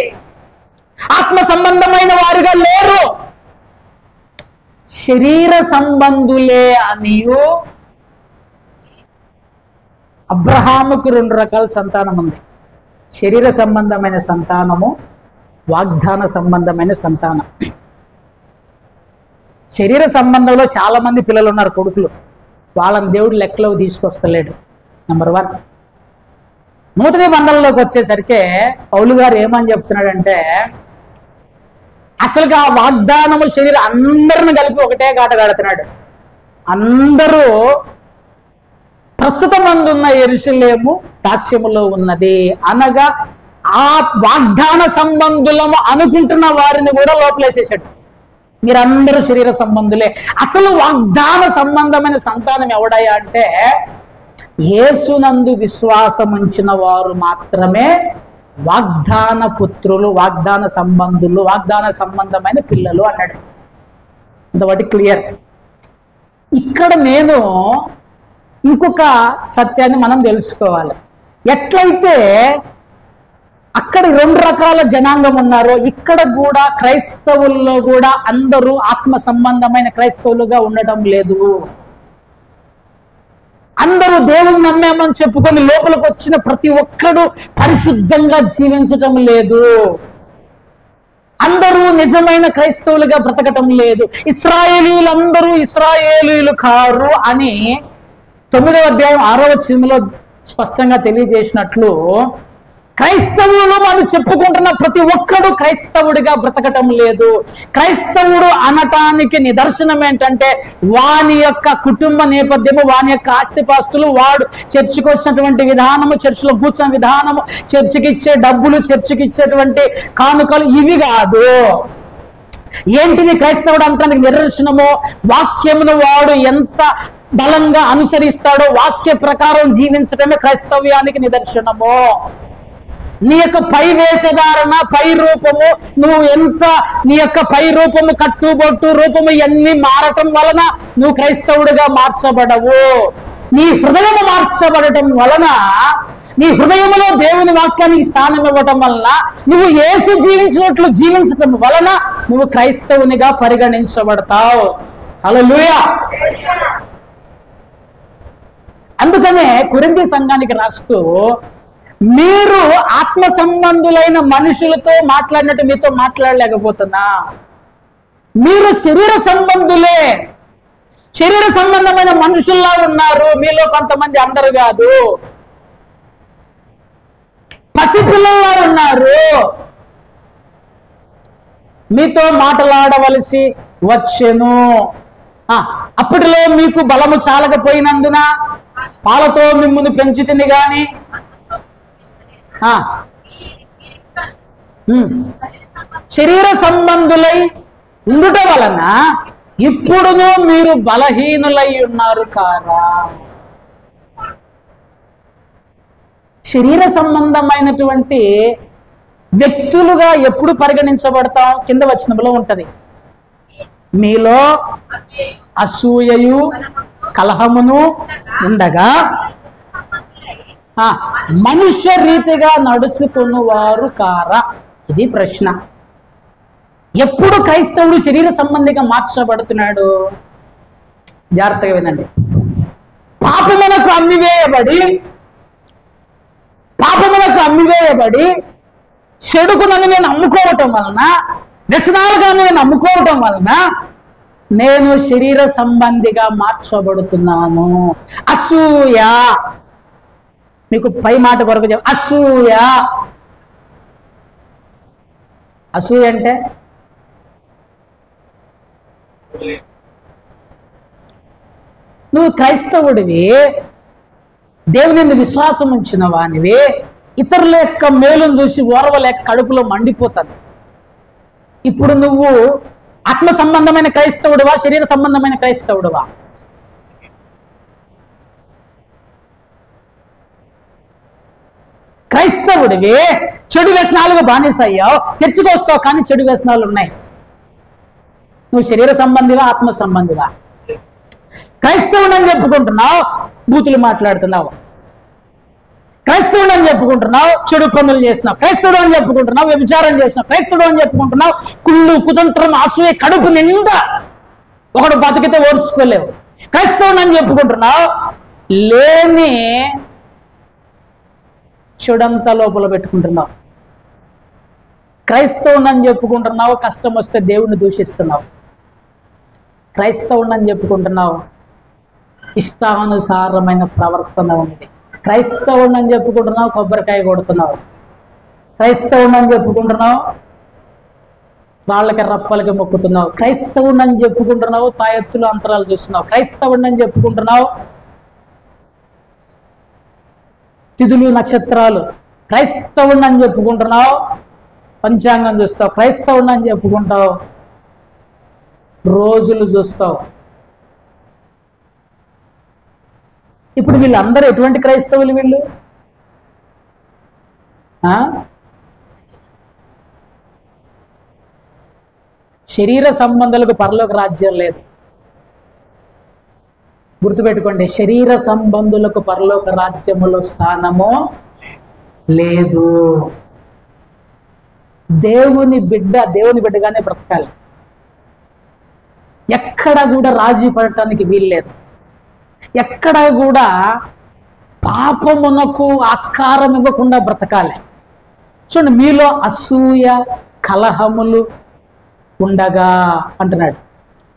ఆత్మ సంబంధమైన వారిగా లేరు, శరీర సంబంధులే అనియు. అబ్రహాముకు 2 రకాల సంతానం ఉంది. శరీర సంబంధమైన సంతానము, వాగ్దాన సంబంధమైన సంతానం. శరీర సంబంధంలో చాలా మంది పిల్లలు ఉన్నారు, కొడుకులు. వాళ్ళని దేవుడు లెక్కలోకి తీసుకొస్తలేడు. నెంబర్ 1. నూతన నిబంధనలోకి వచ్చేసరికి పౌలు గారు ఏమని చెప్తున్నాడంటే, అసలుగా ఆ వాగ్దానము శరీరం అందరిని కలిపి ఒకటే గాట కడుతున్నాడు. అందరూ ప్రస్తుతం అందున్న యెరూషలేము దాస్యములో ఉన్నది, అనగా ఆ వాగ్దాన సంబంధులము అనుకుంటున్న వారిని కూడా లోపలేసేసాడు. మీరందరూ శరీర సంబంధులే. అసలు వాగ్దాన సంబంధమైన సంతానం ఎవడయ్యా అంటే, యేసునందు విశ్వాసం ఉంచిన వారు మాత్రమే వాగ్దాన పుత్రులు, వాగ్దాన సంబంధులు, వాగ్దాన సంబంధమైన పిల్లలు అన్నాడు. ఇంతవాటి క్లియర్. ఇక్కడ నేను ఇంకొక సత్యాన్ని మనం తెలుసుకోవాలి. ఎట్లయితే అక్కడ 2 రకాల జనాంగం ఉన్నారో, ఇక్కడ కూడా క్రైస్తవుల్లో కూడా అందరూ ఆత్మ సంబంధమైన క్రైస్తవులుగా ఉండటం లేదు. అందరూ దేవుని నమ్మేమని చెప్పుకొని లోపలికి వచ్చిన ప్రతి ఒక్కడు పరిశుద్ధంగా జీవించటం లేదు. అందరూ నిజమైన క్రైస్తవులుగా బ్రతకటం లేదు. ఇశ్రాయేలీయులందరూ ఇశ్రాయేలీయులు కారు అని 9వ అధ్యాయం 6వ వచనంలో స్పష్టంగా తెలియజేసినట్లు, క్రైస్తవులు మనం చెప్పుకుంటున్న ప్రతి ఒక్కడు క్రైస్తవుడిగా బ్రతకటం లేదు. క్రైస్తవుడు అనటానికి నిదర్శనం ఏంటంటే వాని యొక్క కుటుంబ నేపథ్యము, వాని యొక్క ఆస్తిపాస్తులు, వాడు చర్చికి వచ్చినటువంటి విధానము, చర్చిలో కూర్చున్న విధానము, చర్చికి ఇచ్చే డబ్బులు, చర్చికి ఇచ్చేటువంటి కానుకలు, ఇవి కాదు. ఏంటిది క్రైస్తవుడు అంటానికి నిదర్శనము? వాక్యమును వాడు ఎంత బలంగా అనుసరిస్తాడో వాక్య ప్రకారం జీవించడమే క్రైస్తవ్యానికి నిదర్శనము. నీ యొక్క పై వేషధారణ, పై రూపము, నువ్వు ఎంత నీ యొక్క పై రూపము, కట్టుబొట్టు రూపము ఇవన్నీ మారటం వలన నువ్వు క్రైస్తవుడిగా మార్చబడవు. నీ హృదయము మార్చబడటం వలన, నీ హృదయంలో దేవుని వాక్యానికి స్థానం ఇవ్వటం వలన, నువ్వు యేసు జీవించినట్లు జీవించటం వలన నువ్వు క్రైస్తవునిగా పరిగణించబడతావు. హల్లెలూయా. అందుకనే కొరింథీ సంఘానికి రాస్తూ, మీరు ఆత్మ సంబంధులైన మనుషులతో మాట్లాడినట్టు మీతో మాట్లాడలేకపోతున్నా, మీరు శరీర సంబంధులే, శరీర సంబంధమైన మనుషుల్లా ఉన్నారు. మీలో కొంతమంది, అందరు కాదు, పసిపిల్లల్లా ఉన్నారు. మీతో మాట్లాడవలసి వచ్చెను. అప్పటిలో మీకు బలము చాలకపోయినందున పాలతో మిమ్మును పెంచితిని గాని శరీర సంబంధులై ఉండుట వలన ఇప్పుడును మీరు బలహీనులై ఉన్నారు కారా. శరీర సంబంధమైనటువంటి వ్యక్తులుగా ఎప్పుడు పరిగణించబడతాం? కింద వచనంలో ఉంటది, మీలో అసూయయు కలహమును ఉండగా మనుష్య రీతిగా నడుచుకున్న వారు కారా. ఇది ప్రశ్న. ఎప్పుడు క్రైస్తవుడు శరీర సంబంధిగా మార్చబడుతున్నాడు? జాగ్రత్తగా వినండి. పాపమునకు అమ్మివేయబడి చెడుకు నన్ను నేను అమ్ముకోవటం వలన, వ్యసనాలుగా నేను అమ్ముకోవటం వలన నేను శరీర సంబంధిగా మార్చబడుతున్నాను. అసూయ, మీకు పై మాట వరకు చెప్ప, అసూయ అంటే నువ్వు క్రైస్తవుడివి, దేవుని విశ్వాసం ఉంచిన వానివి, ఇతరుల యొక్క మేలును చూసి ఓర్వలేక కడుపులో మండిపోతాను. ఇప్పుడు నువ్వు ఆత్మ సంబంధమైన క్రైస్తవుడివా, శరీర సంబంధమైన క్రైస్తవుడివా? క్రైస్తవుడివి, చెడు వ్యసనాలుగా బానిస అయ్యావు, చర్చికి వస్తావు కానీ చెడు వ్యసనాలు ఉన్నాయి. నువ్వు శరీర సంబంధివా, ఆత్మ సంబంధివా? క్రైస్తవుడు అని చెప్పుకుంటున్నావు, బూతులు మాట్లాడుతున్నావు. క్రైస్తవుడు అని చెప్పుకుంటున్నావు, చెడు పనులు చేస్తున్నావు. క్రైస్తవుడు అని చెప్పుకుంటున్నావు, వ్యభిచారం చేస్తున్నావు. క్రైస్తవుడు అని చెప్పుకుంటున్నావు, కుళ్ళు, కుతంత్రం, అసూయ కడుపు నిండా, ఒకడు బతికితే ఓర్చుకోలేవు. క్రైస్తవుడు అని చెప్పుకుంటున్నావు, లేని చెడంతా లోపల పెట్టుకుంటున్నావు. క్రైస్తవుడు అని చెప్పుకుంటున్నావు, కష్టం వస్తే దేవుణ్ణి దూషిస్తున్నావు. క్రైస్తవుడు అని చెప్పుకుంటున్నావు, ఇష్టానుసారమైన ప్రవర్తన ఉంది. క్రైస్తవుడు అని చెప్పుకుంటున్నావు, కొబ్బరికాయ కొడుతున్నావు. క్రైస్తవుడు అని చెప్పుకుంటున్నావు, వాళ్ళకి రప్పలకి మొక్కుతున్నావు. క్రైస్తవుడు అని చెప్పుకుంటున్నావు, తాయెత్తులు అంతరాలు చూస్తున్నావు. క్రైస్తవుడు అని చెప్పుకుంటున్నావు, తిథులు నక్షత్రాలు. క్రైస్తవుడు అని చెప్పుకుంటున్నావు, పంచాంగం చూస్తావు. క్రైస్తవుడు అని చెప్పుకుంటావు, రోజులు చూస్తావు. ఇప్పుడు వీళ్ళందరూ ఎటువంటి క్రైస్తవులు? వీళ్ళు శరీర సంబంధాలకు పరలోక రాజ్యం లేదు. గుర్తుపెట్టుకోండి, శరీర సంబంధులకు పరలోక రాజ్యములో స్థానము లేదు. దేవుని బిడ్డగానే బ్రతకాలి. ఎక్కడ కూడా రాజీ పడటానికి వీల్లేదు. ఎక్కడ కూడా పాపమునకు ఆస్కారం ఇవ్వకుండా బ్రతకాలి. చూడండి, మీలో అసూయ కలహములు ఉండగా అంటున్నాడు.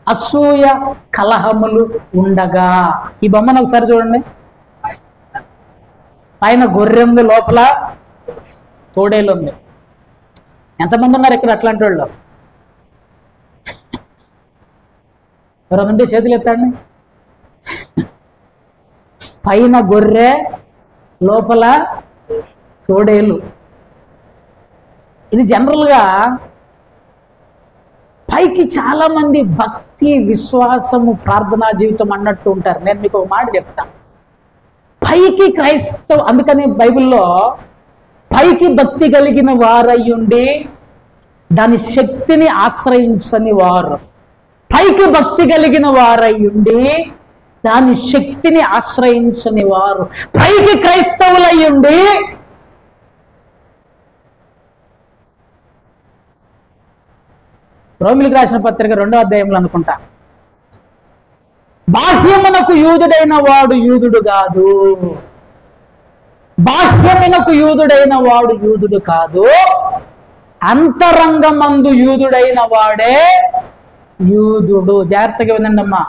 అసూయ కలహములు ఉండగా. ఈ బొమ్మను ఒకసారి చూడండి. పైన గొర్రె ఉంది, లోపల తోడేలు ఉంది. ఎంతమంది ఉన్నారు ఇక్కడ అట్లాంటి వాళ్ళు? ఎవరనుంటే చేతులు ఎత్తండి. పైన గొర్రె, లోపల తోడేలు. ఇది జనరల్గా పైకి చాలా మంది భక్తి, విశ్వాసము, ప్రార్థనా జీవితం అన్నట్టు ఉంటారు. నేను మీకు ఒక మాట చెప్తాను. పైకి క్రైస్తవ, అందుకని బైబిల్లో పైకి భక్తి కలిగిన వారయ్యుండి దాని శక్తిని ఆశ్రయించని వారు, పైకి భక్తి కలిగిన వారయ్యుండి దాని శక్తిని ఆశ్రయించని వారు, పైకి క్రైస్తవులయ్యుండి రోమిలికి రాసిన పత్రిక 2వ అధ్యాయంలో అనుకుంటా, బాహ్యమునకు యూదుడైన వాడు యూదుడు కాదు, బాహ్యమునకు యూదుడైన వాడు యూదుడు కాదు, అంతరంగమందు యూదుడైన వాడే యూదుడు. జాగ్రత్తగా వినండి అమ్మా.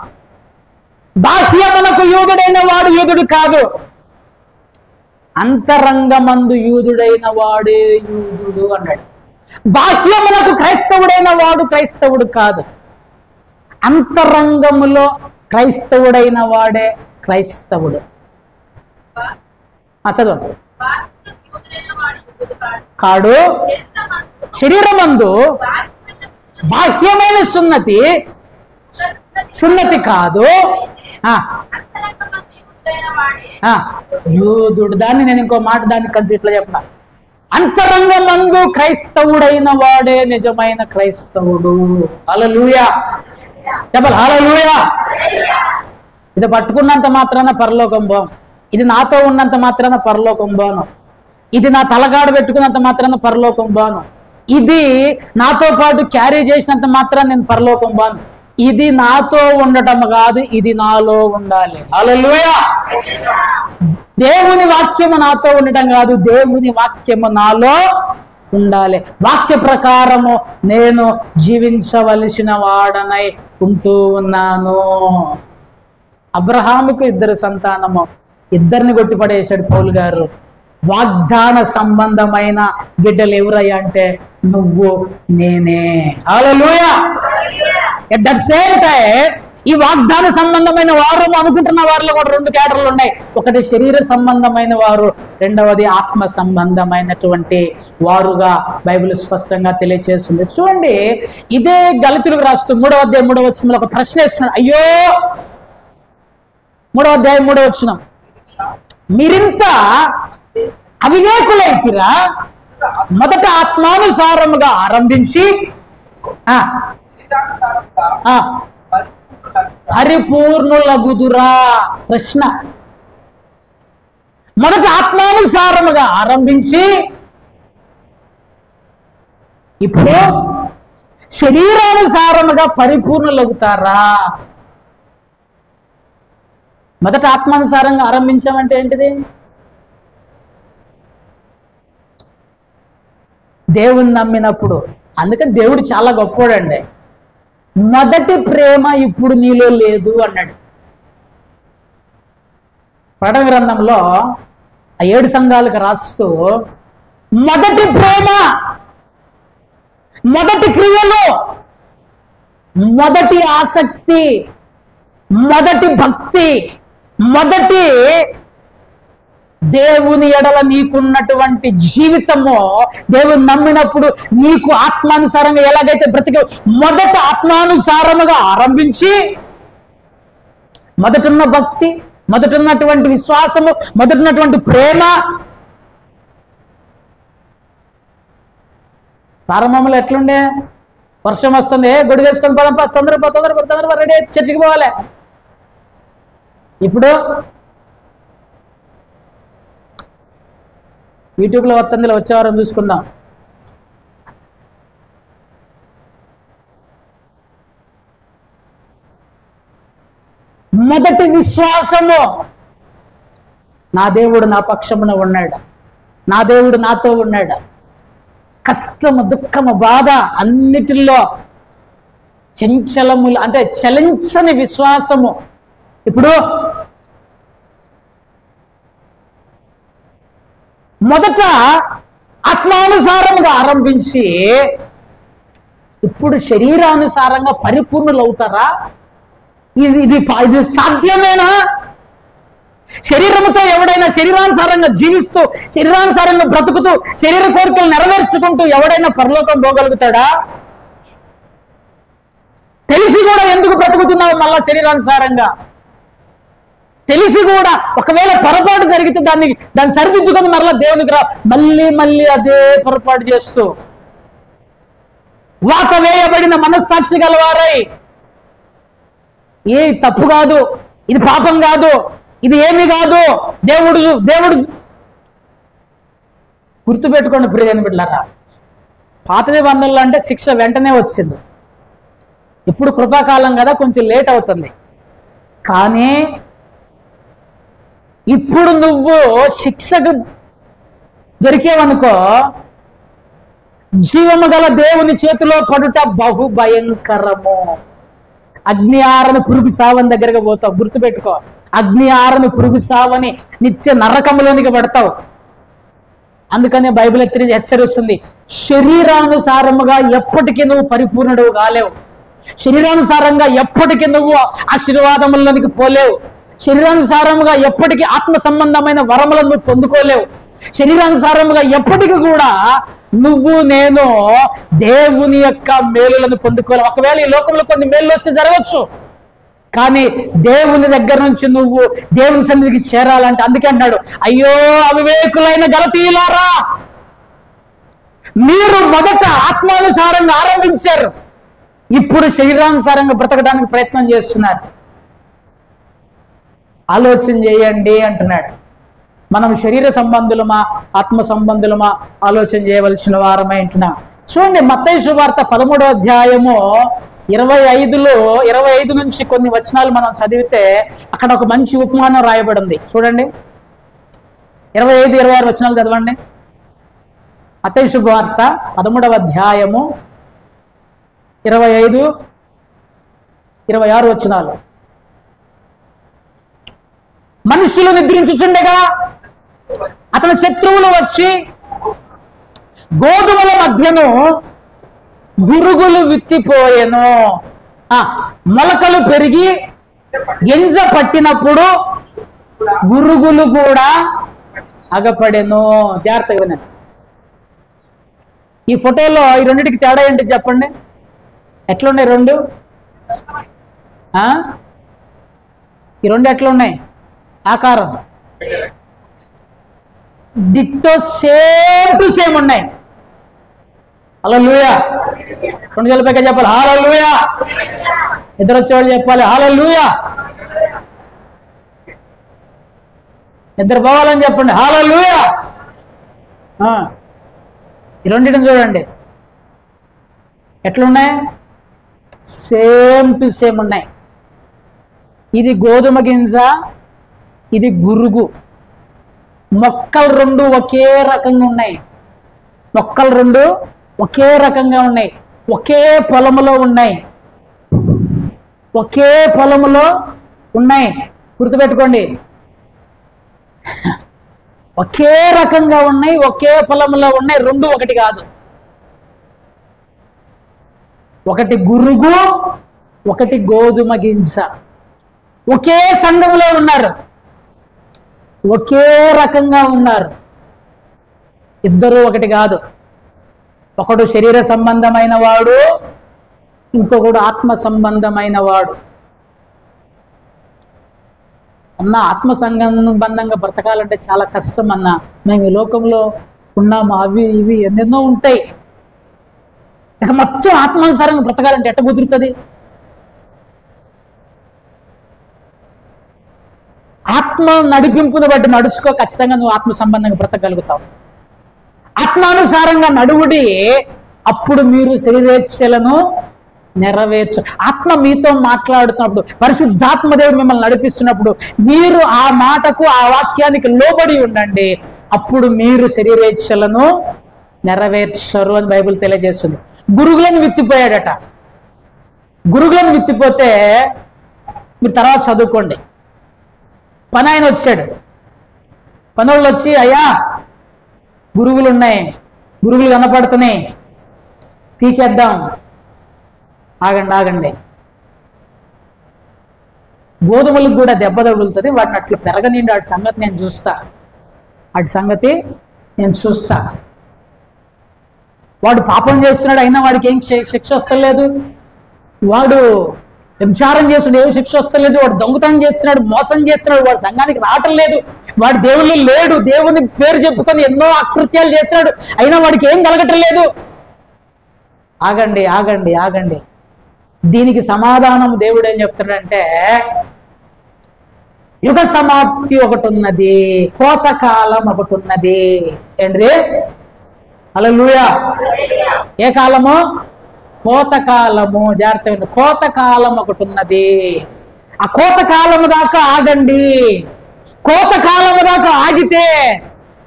బాహ్యమునకు యూదుడైన వాడు యూదుడు కాదు, అంతరంగమందు యూదుడైన వాడే యూదుడు అన్నాడు. బాహ్యమునకు క్రైస్తవుడైన వాడు క్రైస్తవుడు కాదు, అంతరంగములో క్రైస్తవుడైన వాడే క్రైస్తవుడు. చదవండి. కాడు శరీరమందు బాహ్యమైన సున్నతి కాదు, యూదుడు. దాన్ని నేను ఇంకో మాట దాన్ని కలిసి ఇట్లా చెప్తా, అంతరంగమందు క్రైస్తవుడైన వాడే నిజమైన క్రైస్తవుడు. హల్లెలూయా చెప్పాలి. హల్లెలూయా. ఇది పట్టుకున్నంత మాత్రాన పరలోకం పోను, ఇది నాతో ఉన్నంత మాత్రాన పరలోకం పోను, ఇది నా తలగాడు పెట్టుకున్నంత మాత్రాన పరలోకం పోను, ఇది నాతో పాటు క్యారీ చేసినంత మాత్రాన నేను పరలోకం పోను. ఇది నాతో ఉండటం కాదు, ఇది నాలో ఉండాలి. హల్లెలూయా. దేవుని వాక్యము నాతో ఉండటం కాదు, దేవుని వాక్యము నాలో ఉండాలి. వాక్య ప్రకారము నేను జీవించవలసిన వాడనై ఉంటూ ఉన్నాను. అబ్రహాముకు 2 సంతానము, 2 కొట్టిపడేశాడు పౌలు గారు. వాగ్దాన సంబంధమైన బిడ్డలు ఎవరయ్యా అంటే నువ్వు, నేనే. హల్లెలూయా. ఎట్ దట్ సేమ్ టైం ఈ వాగ్దాన సంబంధమైన వారు అనుకుంటున్న వారిలో కూడా 2 కేటర్లు ఉన్నాయి. ఒకటి శరీర సంబంధమైన వారు, రెండవది ఆత్మ సంబంధమైనటువంటి వారుగా బైబిల్ స్పష్టంగా తెలియజేస్తుంది. చూడండి, ఇదే గలతీయులకు రాస్తూ 3వ అధ్యాయం 3వ వచనంలో ఒక ప్రశ్న వేస్తున్నాడు. అయ్యో, 3వ అధ్యాయం 3వ వచనం, మీరింత అవివేకులైతిరా, మొదట ఆత్మానుసారముగా ఆరంభించి పరిపూర్ణులగుదురా. ప్రశ్న, మొదట ఆత్మానుసారముగా ఆరంభించి ఇప్పుడు శరీరానుసారముగా పరిపూర్ణులగుతారా? మొదట ఆత్మానుసారంగా ఆరంభించామంటే ఏంటిది? దేవుని నమ్మినప్పుడు. అందుకని దేవుడు చాలా గొప్పోడండి. మొదటి ప్రేమ ఇప్పుడు నీలో లేదు అన్నాడు. ప్రకటన గ్రంథంలో ఆ 7 సంఘాలకు రాస్తూ మొదటి ప్రేమ, మొదటి క్రియలు, మొదటి ఆసక్తి, మొదటి భక్తి, మొదటి దేవుని ఎడల నీకున్నటువంటి జీవితము, దేవుని నమ్మినప్పుడు నీకు ఆత్మానుసారంగా ఎలాగైతే బ్రతికి మొదట ఆత్మానుసారముగా ఆరంభించి మొదటున్న భక్తి, మొదటున్నటువంటి విశ్వాసము, మొదటున్నటువంటి ప్రేమ, ప్రారంభంలో ఎట్లుండే? వర్షం వస్తుంది, గొడుగు వేసుకొని పోదాం, తొందరగా రెడీ అయితే చర్చికి పోవాలి. ఇప్పుడు యూట్యూబ్లో వస్తుంది, వచ్చే వారం చూసుకుందాం. మొదటి విశ్వాసము, నా దేవుడు నా పక్షమున ఉన్నాడు, నా దేవుడు నాతో ఉన్నాడు. కష్టము, దుఃఖము, బాధ అన్నిటిలో చంచలములు అంటే చలించని విశ్వాసము. ఇప్పుడు మొదట ఆత్మానుసారంగా ఆరంభించి ఇప్పుడు శరీరానుసారంగా పరిపూర్ణులు అవుతారా? ఇది సాధ్యమేనా? శరీరంతో ఎవడైనా శరీరానుసారంగా జీవిస్తూ, శరీరానుసారంగా బ్రతుకుతూ, శరీర కోరికలు నెరవేర్చుకుంటూ ఎవడైనా పరలోకం పోగలుగుతాడా? తెలిసి కూడా ఎందుకు బ్రతుకుతున్నావు మళ్ళా శరీరానుసారంగా? తెలిసి కూడా ఒకవేళ పొరపాటు జరిగితే దాన్ని సరిదిద్దుకొని మరలా దేవునికి రా, మళ్ళీ అదే పొరపాటు చేస్తూ వాత వేయబడిన మనస్సాక్షి గలవారై, ఏ తప్పు కాదు, ఇది పాపం కాదు, ఇది ఏమి కాదు, దేవుడు గుర్తుపెట్టుకోండి ప్రియమైన బిడ్డలారా. పాత నిబంధనలు అంటే శిక్ష వెంటనే వచ్చింది. ఇప్పుడు కృపాకాలం కదా, కొంచెం లేట్ అవుతుంది. కానీ ఇప్పుడు నువ్వు శిక్షకు దొరికేవనుకో, జీవము గల దేవుని చేతిలో పడుట బహు భయంకరము. అగ్ని ఆరని పురుగు సావని దగ్గరగా పోతావు. గుర్తుపెట్టుకో, అగ్ని ఆరని పురుగు సావని నిత్య నరకములోనికి పడతావు. అందుకనే బైబిల్ హెచ్చరిస్తుంది, శరీరానుసారముగా ఎప్పటికీ నువ్వు పరిపూర్ణుడు కాలేవు. శరీరానుసారంగా ఎప్పటికీ నువ్వు ఆశీర్వాదముల్లోనికి పోలేవు. శరీరానుసారముగా ఎప్పటికీ ఆత్మ సంబంధమైన వరములను నువ్వు పొందుకోలేవు. శరీరానుసారముగా ఎప్పటికీ కూడా నువ్వు నేను దేవుని యొక్క మేలులను పొందుకోలేవు. ఒకవేళ ఈ లోకంలో కొన్ని మేలు వస్తే జరగచ్చు, కానీ దేవుని దగ్గర నుంచి నువ్వు దేవుని సన్నిధికి చేరాలంటే, అందుకే అన్నాడు, అయ్యో అవివేకులైన గలతీయులారా, మీరు మొదట ఆత్మానుసారంగా ఆరంభించారు, ఇప్పుడు శరీరానుసారంగా బ్రతకడానికి ప్రయత్నం చేస్తున్నారు. ఆలోచన చేయండి అంటున్నాడు. మనం శరీర సంబంధులమా ఆత్మ సంబంధులమా ఆలోచన చేయవలసిన వారమై ఉంటున్నాం. చూడండి, మత్తయి సువార్త 13వ అధ్యాయము 25 నుంచి కొన్ని వచనాలు మనం చదివితే అక్కడ ఒక మంచి ఉపమానం రాయబడింది. చూడండి, 25, 26 వచనాలు చదవండి. మత్తయి సువార్త 13వ అధ్యాయము 25, 26 వచనాలు. మనుషులు నిద్రించుచుండగా అతని శత్రువులు వచ్చి గోధుమల మధ్యను గురుగులు విత్తిపోయెను. మొలకలు పెరిగి గింజ పట్టినప్పుడు గురుగులు కూడా అగపడెను. జాగ్రత్తగా వినండి. ఈ ఫోటోలో ఈ రెండింటికి తేడా ఏంటి చెప్పండి? ఎట్లున్నాయి రెండు? ఈ రెండు ఎట్లున్నాయి? ఆకారం డిట్టో సేమ్ టు సేమ్ ఉన్నాయి. హల్లెలూయా. రెండు చేతులపైకి చెప్పాలి హల్లెలూయా. ఇద్దరు వచ్చేవాళ్ళు చెప్పాలి హల్లెలూయా. ఇద్దరు పోవాలని చెప్పండి హల్లెలూయా. ఈ రెండింటిని చూడండి ఎట్లున్నాయి? సేమ్ టు సేమ్ ఉన్నాయి. ఇది గోధుమ గింజ, ఇది గురుగు. మొక్కలు రెండు ఒకే రకంగా ఉన్నాయి. మొక్కలు రెండు ఒకే రకంగా ఉన్నాయి. ఒకే పొలములో ఉన్నాయి. ఒకే పొలములో ఉన్నాయి. గుర్తుపెట్టుకోండి, ఒకే రకంగా ఉన్నాయి, ఒకే పొలములో ఉన్నాయి. రెండు ఒకటి కాదు. ఒకటి గురుగు, ఒకటి గోధుమ గింజ. ఒకే సంఘంలో ఉన్నారు, ఒకే రకంగా ఉన్నారు. ఇద్దరు ఒకటి కాదు. ఒకడు శరీర సంబంధమైన వాడు, ఇంకొకడు ఆత్మ సంబంధమైన వాడు. అన్న ఆత్మ సంబంధంగా బ్రతకాలంటే చాలా కష్టం అన్న. మేము ఈ లోకంలో ఉన్నాము, అవి ఇవి ఎన్నెన్నో ఉంటాయి. ఇక మొత్తం ఆత్మానుసారంగా బ్రతకాలంటే ఎట్ట కుదురుతుంది? ఆత్మ నడిపింపును బట్టి నడుచుకో, ఖచ్చితంగా నువ్వు ఆత్మ సంబంధంగా బ్రతకగలుగుతావు. ఆత్మానుసారంగా నడువుడి, అప్పుడు మీరు శరీరేచ్ఛలను నెరవేర్చు. ఆత్మ మీతో మాట్లాడుతున్నప్పుడు, పరిశుద్ధాత్మ దేవుడు మిమ్మల్ని నడిపిస్తున్నప్పుడు మీరు ఆ మాటకు, ఆ వాక్యానికి లోబడి ఉండండి. అప్పుడు మీరు శరీరేచ్ఛలను నెరవేర్చరు అని బైబిల్ తెలియజేస్తుంది. గురుగులను విత్తిపోయాడట. గురుగులను విత్తిపోతే మీరు తర్వాత చదువుకోండి. పని ఆయన వచ్చాడు. పనులు వచ్చి, అయ్యా గురుగులు ఉన్నాయి, గురుగులు కనపడుతున్నాయి, పీకేద్దాం. ఆగండి ఆగండి, గోధుమలకు కూడా దెబ్బ తగులుతుంది, వాటిని అట్లా పెరగనిండి, వాటి సంగతి నేను చూస్తా, వాడు పాపం చేస్తున్నాడు, అయినా వాడికి ఏం శిక్ష వస్తలేదు. వాడు వ్యభిచారం చేస్తున్నాడు, ఏం శిక్ష వస్తలేదు. వాడు దొంగతనం చేస్తున్నాడు, మోసం చేస్తున్నాడు, వాడు సంఘానికి రావటం లేదు. వాడు దేవుళ్ళు లేడు, దేవుని పేరు చెప్పుకొని ఎన్నో అకృత్యాలు చేస్తున్నాడు, అయినా వాడికి ఏం కలగటం లేదు. ఆగండి ఆగండి ఆగండి, దీనికి సమాధానం దేవుడు ఏం చెప్తున్నాడంటే, యుగ సమాప్తి ఒకటి ఉన్నది, కోతకాలం ఒకటి ఉన్నది. ఏంటిది? హల్లెలూయా. ఏ కాలము? కోతకాలము. జాగ్రత్త, కోతకాలం ఒకటి ఉన్నది. ఆ కోతకాలము దాకా ఆగండి. కోతకాలము దాకా ఆగితే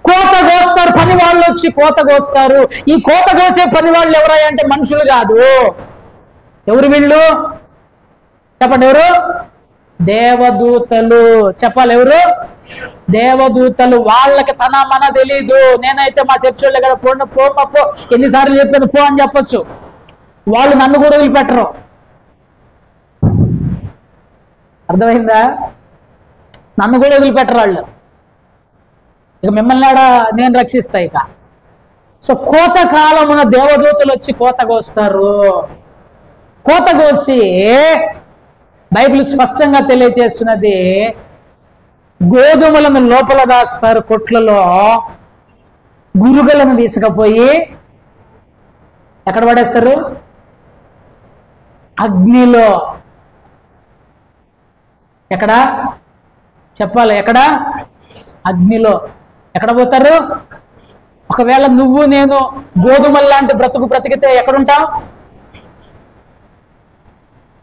కోత కోస్తారు, పని వాళ్ళు వచ్చి కోత కోస్తారు. ఈ కోత కోసే పని వాళ్ళు ఎవరై అంటే మనుషులు కాదు. ఎవరు వీళ్ళు? చెప్పండి, ఎవరు? దేవదూతలు. చెప్పాలి, ఎవరు? దేవదూతలు. వాళ్ళకి తన మన తెలీదు. నేనైతే మా చర్చోళ్ళ దగ్గర పో ఎన్నిసార్లు చెప్పాను పో అని చెప్పొచ్చు, వాళ్ళు నన్ను కూడా వదిలిపెట్టరు. అర్థమైందా? నన్ను కూడా వదిలిపెట్టరు వాళ్ళు. ఇక మిమ్మల్ని ఆడ నేను రక్షిస్తా. ఇక సో కోతకాలమున దేవదూతలు వచ్చి కోత కోస్తారు. కోత కోసి బైబిల్ స్పష్టంగా తెలియజేస్తున్నది, గోధుమలను లోపల దాస్తారు కొట్లలో, గురుగులను తీసుకుపోయి ఎక్కడ పడేస్తారు? అగ్నిలో. ఎక్కడ? చెప్పాలి, ఎక్కడ? అగ్నిలో. ఎక్కడ పోతారు? ఒకవేళ నువ్వు నేను గోధుమల లాంటి బ్రతుకు బ్రతికితే ఎక్కడుంటాం?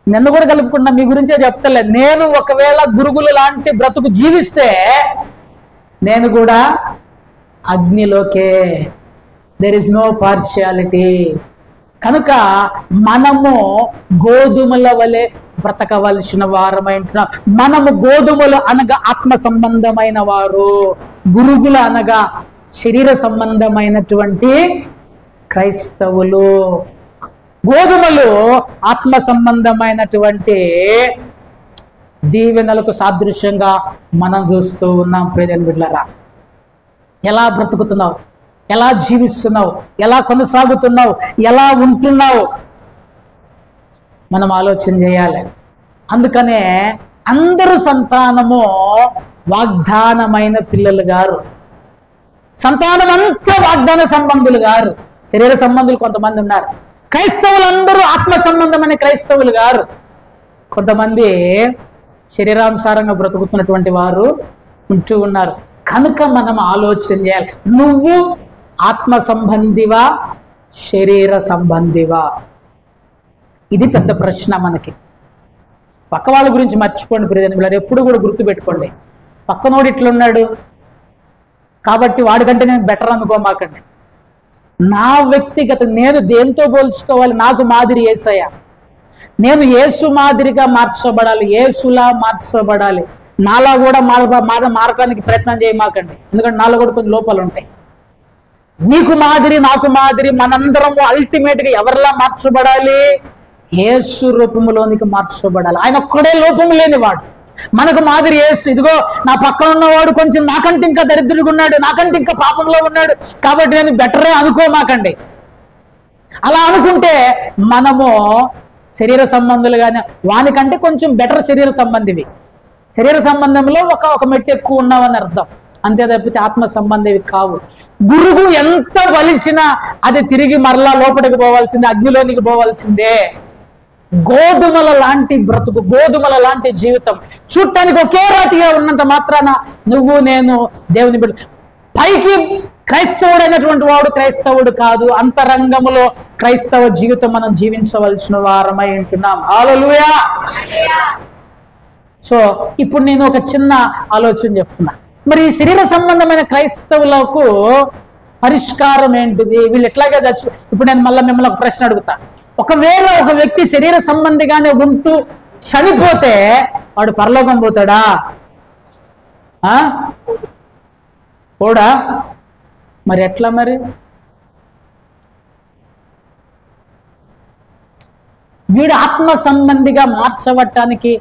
నన్ను కూడా కలుపుకున్నా, మీ గురించే చెప్తలే. నేను ఒకవేళ గురుగులు లాంటి బ్రతుకు జీవిస్తే నేను కూడా అగ్నిలోకే. There is no partiality. కనుక మనము గోధుమల వలె బ్రతకవలసిన వారమై ఉంటున్నాం. మనము గోధుమలు అనగా ఆత్మ సంబంధమైన వారు, గురుగులు అనగా శరీర సంబంధమైనటువంటి క్రైస్తవులు. గోధుమలు ఆత్మ సంబంధమైనటువంటి దీవెనలకు సాదృశ్యంగా మనం చూస్తూ ఉన్నాం. ప్రియమైన బిడ్డలారా, ఎలా బ్రతుకుతున్నావు, ఎలా జీవిస్తున్నావు, ఎలా కొనసాగుతున్నావు, ఎలా ఉంటున్నావు, మనం ఆలోచన చేయాలి. అందుకనే అందరూ సంతానము వాగ్దానమైన పిల్లలు గారు. సంతానం అంతా వాగ్దాన సంబంధులు గారు. శరీర సంబంధులు కొంతమంది ఉన్నారు. క్రైస్తవులందరూ ఆత్మ సంబంధమైన క్రైస్తవులు గారు. కొంతమంది శరీరానుసారంగా బ్రతుకుతున్నటువంటి వారు ఉంటూ ఉన్నారు. కనుక మనం ఆలోచన చేయాలి, నువ్వు ఆత్మ సంబంధివా, శరీర సంబంధివా? ఇది పెద్ద ప్రశ్న మనకి. పక్క వాళ్ళ గురించి మర్చిపోండి ప్రియజనులారా, ఎప్పుడు కూడా గుర్తుపెట్టుకోండి. పక్కనోడు ఇట్లున్నాడు కాబట్టి వాడికంటే నేను బెటర్ అనుకోమాకండి. నా వ్యక్తిగత, నేను దేంతో పోల్చుకోవాలి? నాకు మాదిరి యేసయ్య. నేను యేసు మాదిరిగా మార్చబడాలి, యేసులా మార్చబడాలి. నాలా కూడా మారడానికి ప్రయత్నం చేయమాకండి, ఎందుకంటే నాలో కూడా కొన్ని లోపాలు ఉంటాయి. నీకు మాదిరి, నాకు మాదిరి, మనందరము అల్టిమేట్ గా ఎవరిలా మార్చబడాలి? యేసు రూపములోనికి మార్చబడాలి. ఆయన ఒక్కడే లోపము లేనివాడు. మనకు మాదిరి యేసు. ఇదిగో నా పక్కన ఉన్నవాడు కొంచెం నాకంటే ఇంకా దరిద్రుడిగా ఉన్నాడు, నాకంటే ఇంకా పాపంలో ఉన్నాడు, కాబట్టి నేను బెటరే అనుకోమాకండి. అలా అనుకుంటే మనము శరీర సంబంధులుగానే, వానికంటే కొంచెం బెటర్ శరీర సంబంధివి. శరీర సంబంధంలో ఒక మెట్టు ఎక్కువ ఉన్నామని అర్థం, అంతే తప్పితే ఆత్మ సంబంధివి కావు. గురువు ఎంత వలిసినా అది తిరిగి మరలా లోపలికి పోవాల్సిందే, అగ్నిలోనికి పోవాల్సిందే. గోధుమల లాంటి బ్రతుకు, గోధుమల లాంటి జీవితం. చూడటానికి ఒకే రాతిగా ఉన్నంత మాత్రాన నువ్వు నేను దేవుని బిడ్డ. పైకి క్రైస్తవుడైనటువంటి వాడు క్రైస్తవుడు కాదు, అంతరంగములో క్రైస్తవ జీవితం మనం జీవించవలసిన వారమై ఉంటున్నాం. హల్లెలూయా. సో ఇప్పుడు నేను ఒక చిన్న ఆలోచన చెప్తున్నా. మరి శరీర సంబంధమైన క్రైస్తవులకు పరిష్కారం ఏంటిది? వీళ్ళు ఎట్లాగే ఇప్పుడు నేను మళ్ళీ మిమ్మల్ని ఒక ప్రశ్న అడుగుతా. ఒకవేళ ఒక వ్యక్తి శరీర సంబంధిగానే ఉంటూ చనిపోతే వాడు పరలోకం పోతాడా? పోడా? మరి ఎట్లా? మరి వీడు ఆత్మ సంబంధిగా మార్చబట్టానికి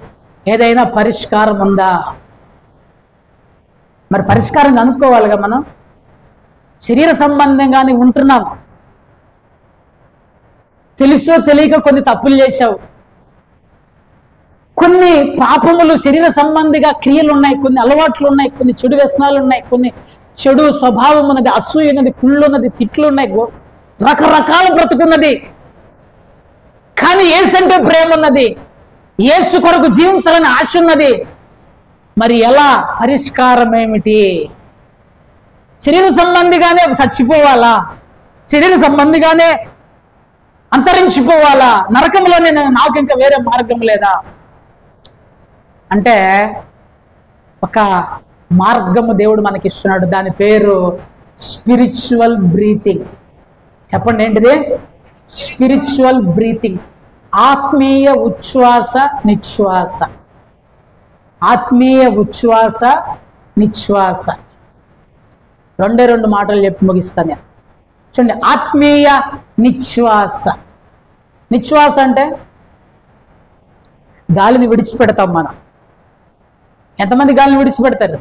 ఏదైనా పరిష్కారం ఉందా? మరి పరిష్కారం కనుక్కోవాలిగా మనం. శరీర సంబంధంగానే ఉంటున్నాం, తెలుసో తెలియక కొన్ని తప్పులు చేశావు, కొన్ని పాపములు శరీర సంబంధిగా క్రియలు ఉన్నాయి, కొన్ని అలవాట్లు ఉన్నాయి, కొన్ని చెడు వ్యసనాలు ఉన్నాయి, కొన్ని చెడు స్వభావం ఉన్నది, అసూయ ఉన్నది, కుళ్ళు ఉన్నది, తిట్లు ఉన్నాయి, రకరకాల బ్రతుకున్నది. కానీ యేసంటే ప్రేమ ఉన్నది, యేసు కొరకు జీవించాలని ఆశ ఉన్నది. మరి ఎలా? పరిష్కారం ఏమిటి? శరీర సంబంధిగానే చచ్చిపోవాలా? శరీర సంబంధిగానే అంతరించిపోవాలా? నరకంలోనే నాకు ఇంకా వేరే మార్గం లేదా అంటే ఒక మార్గము దేవుడు మనకి ఇస్తున్నాడు. దాని పేరు స్పిరిచువల్ బ్రీతింగ్. చెప్పండి, ఏంటిది? Spiritual breathing. ఆత్మీయ ఉచ్ఛ్వాస నిశ్వాస. ఆత్మీయ ఉచ్ఛ్వాస నిశ్వాస. రెండే రెండు మాటలు చెప్పి ముగిస్తాను నేను. చూడండి, ఆత్మీయ నిశ్వాస. నిశ్వాస అంటే గాలిని విడిచిపెడతాం మనం. ఎంతమంది గాలిని విడిచిపెడతారు?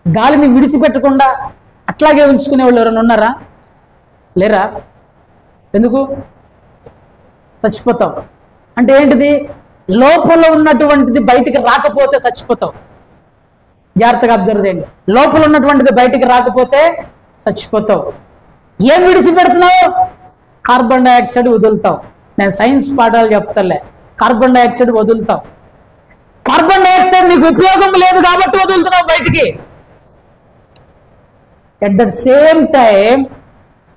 గాలిని విడిచిపెట్టకుండా అట్లాగే ఉంచుకునే వాళ్ళు ఎవరైనా ఉన్నారా? లేరా? ఎందుకు? చచ్చిపోతావు. అంటే ఏంటిది? లోపల ఉన్నటువంటిది బయటికి రాకపోతే చచ్చిపోతావు. జాగ్రత్తగా అబ్జర్వ్ చేయండి. లోపల ఉన్నటువంటిది బయటికి రాకపోతే చచ్చిపోతావు. ఏం విడిచిపెడుతున్నావు? Carbon dioxide వదులుతావు. నేను సైన్స్ పాఠాలు చెప్తాలే. కార్బన్ డైఆక్సైడ్ వదులుతావు. కార్బన్ డైఆక్సైడ్ నీకు ఉపయోగం లేదు కాబట్టి వదులుతున్నావు బయటికి. ఎట్ ద సేమ్ టైం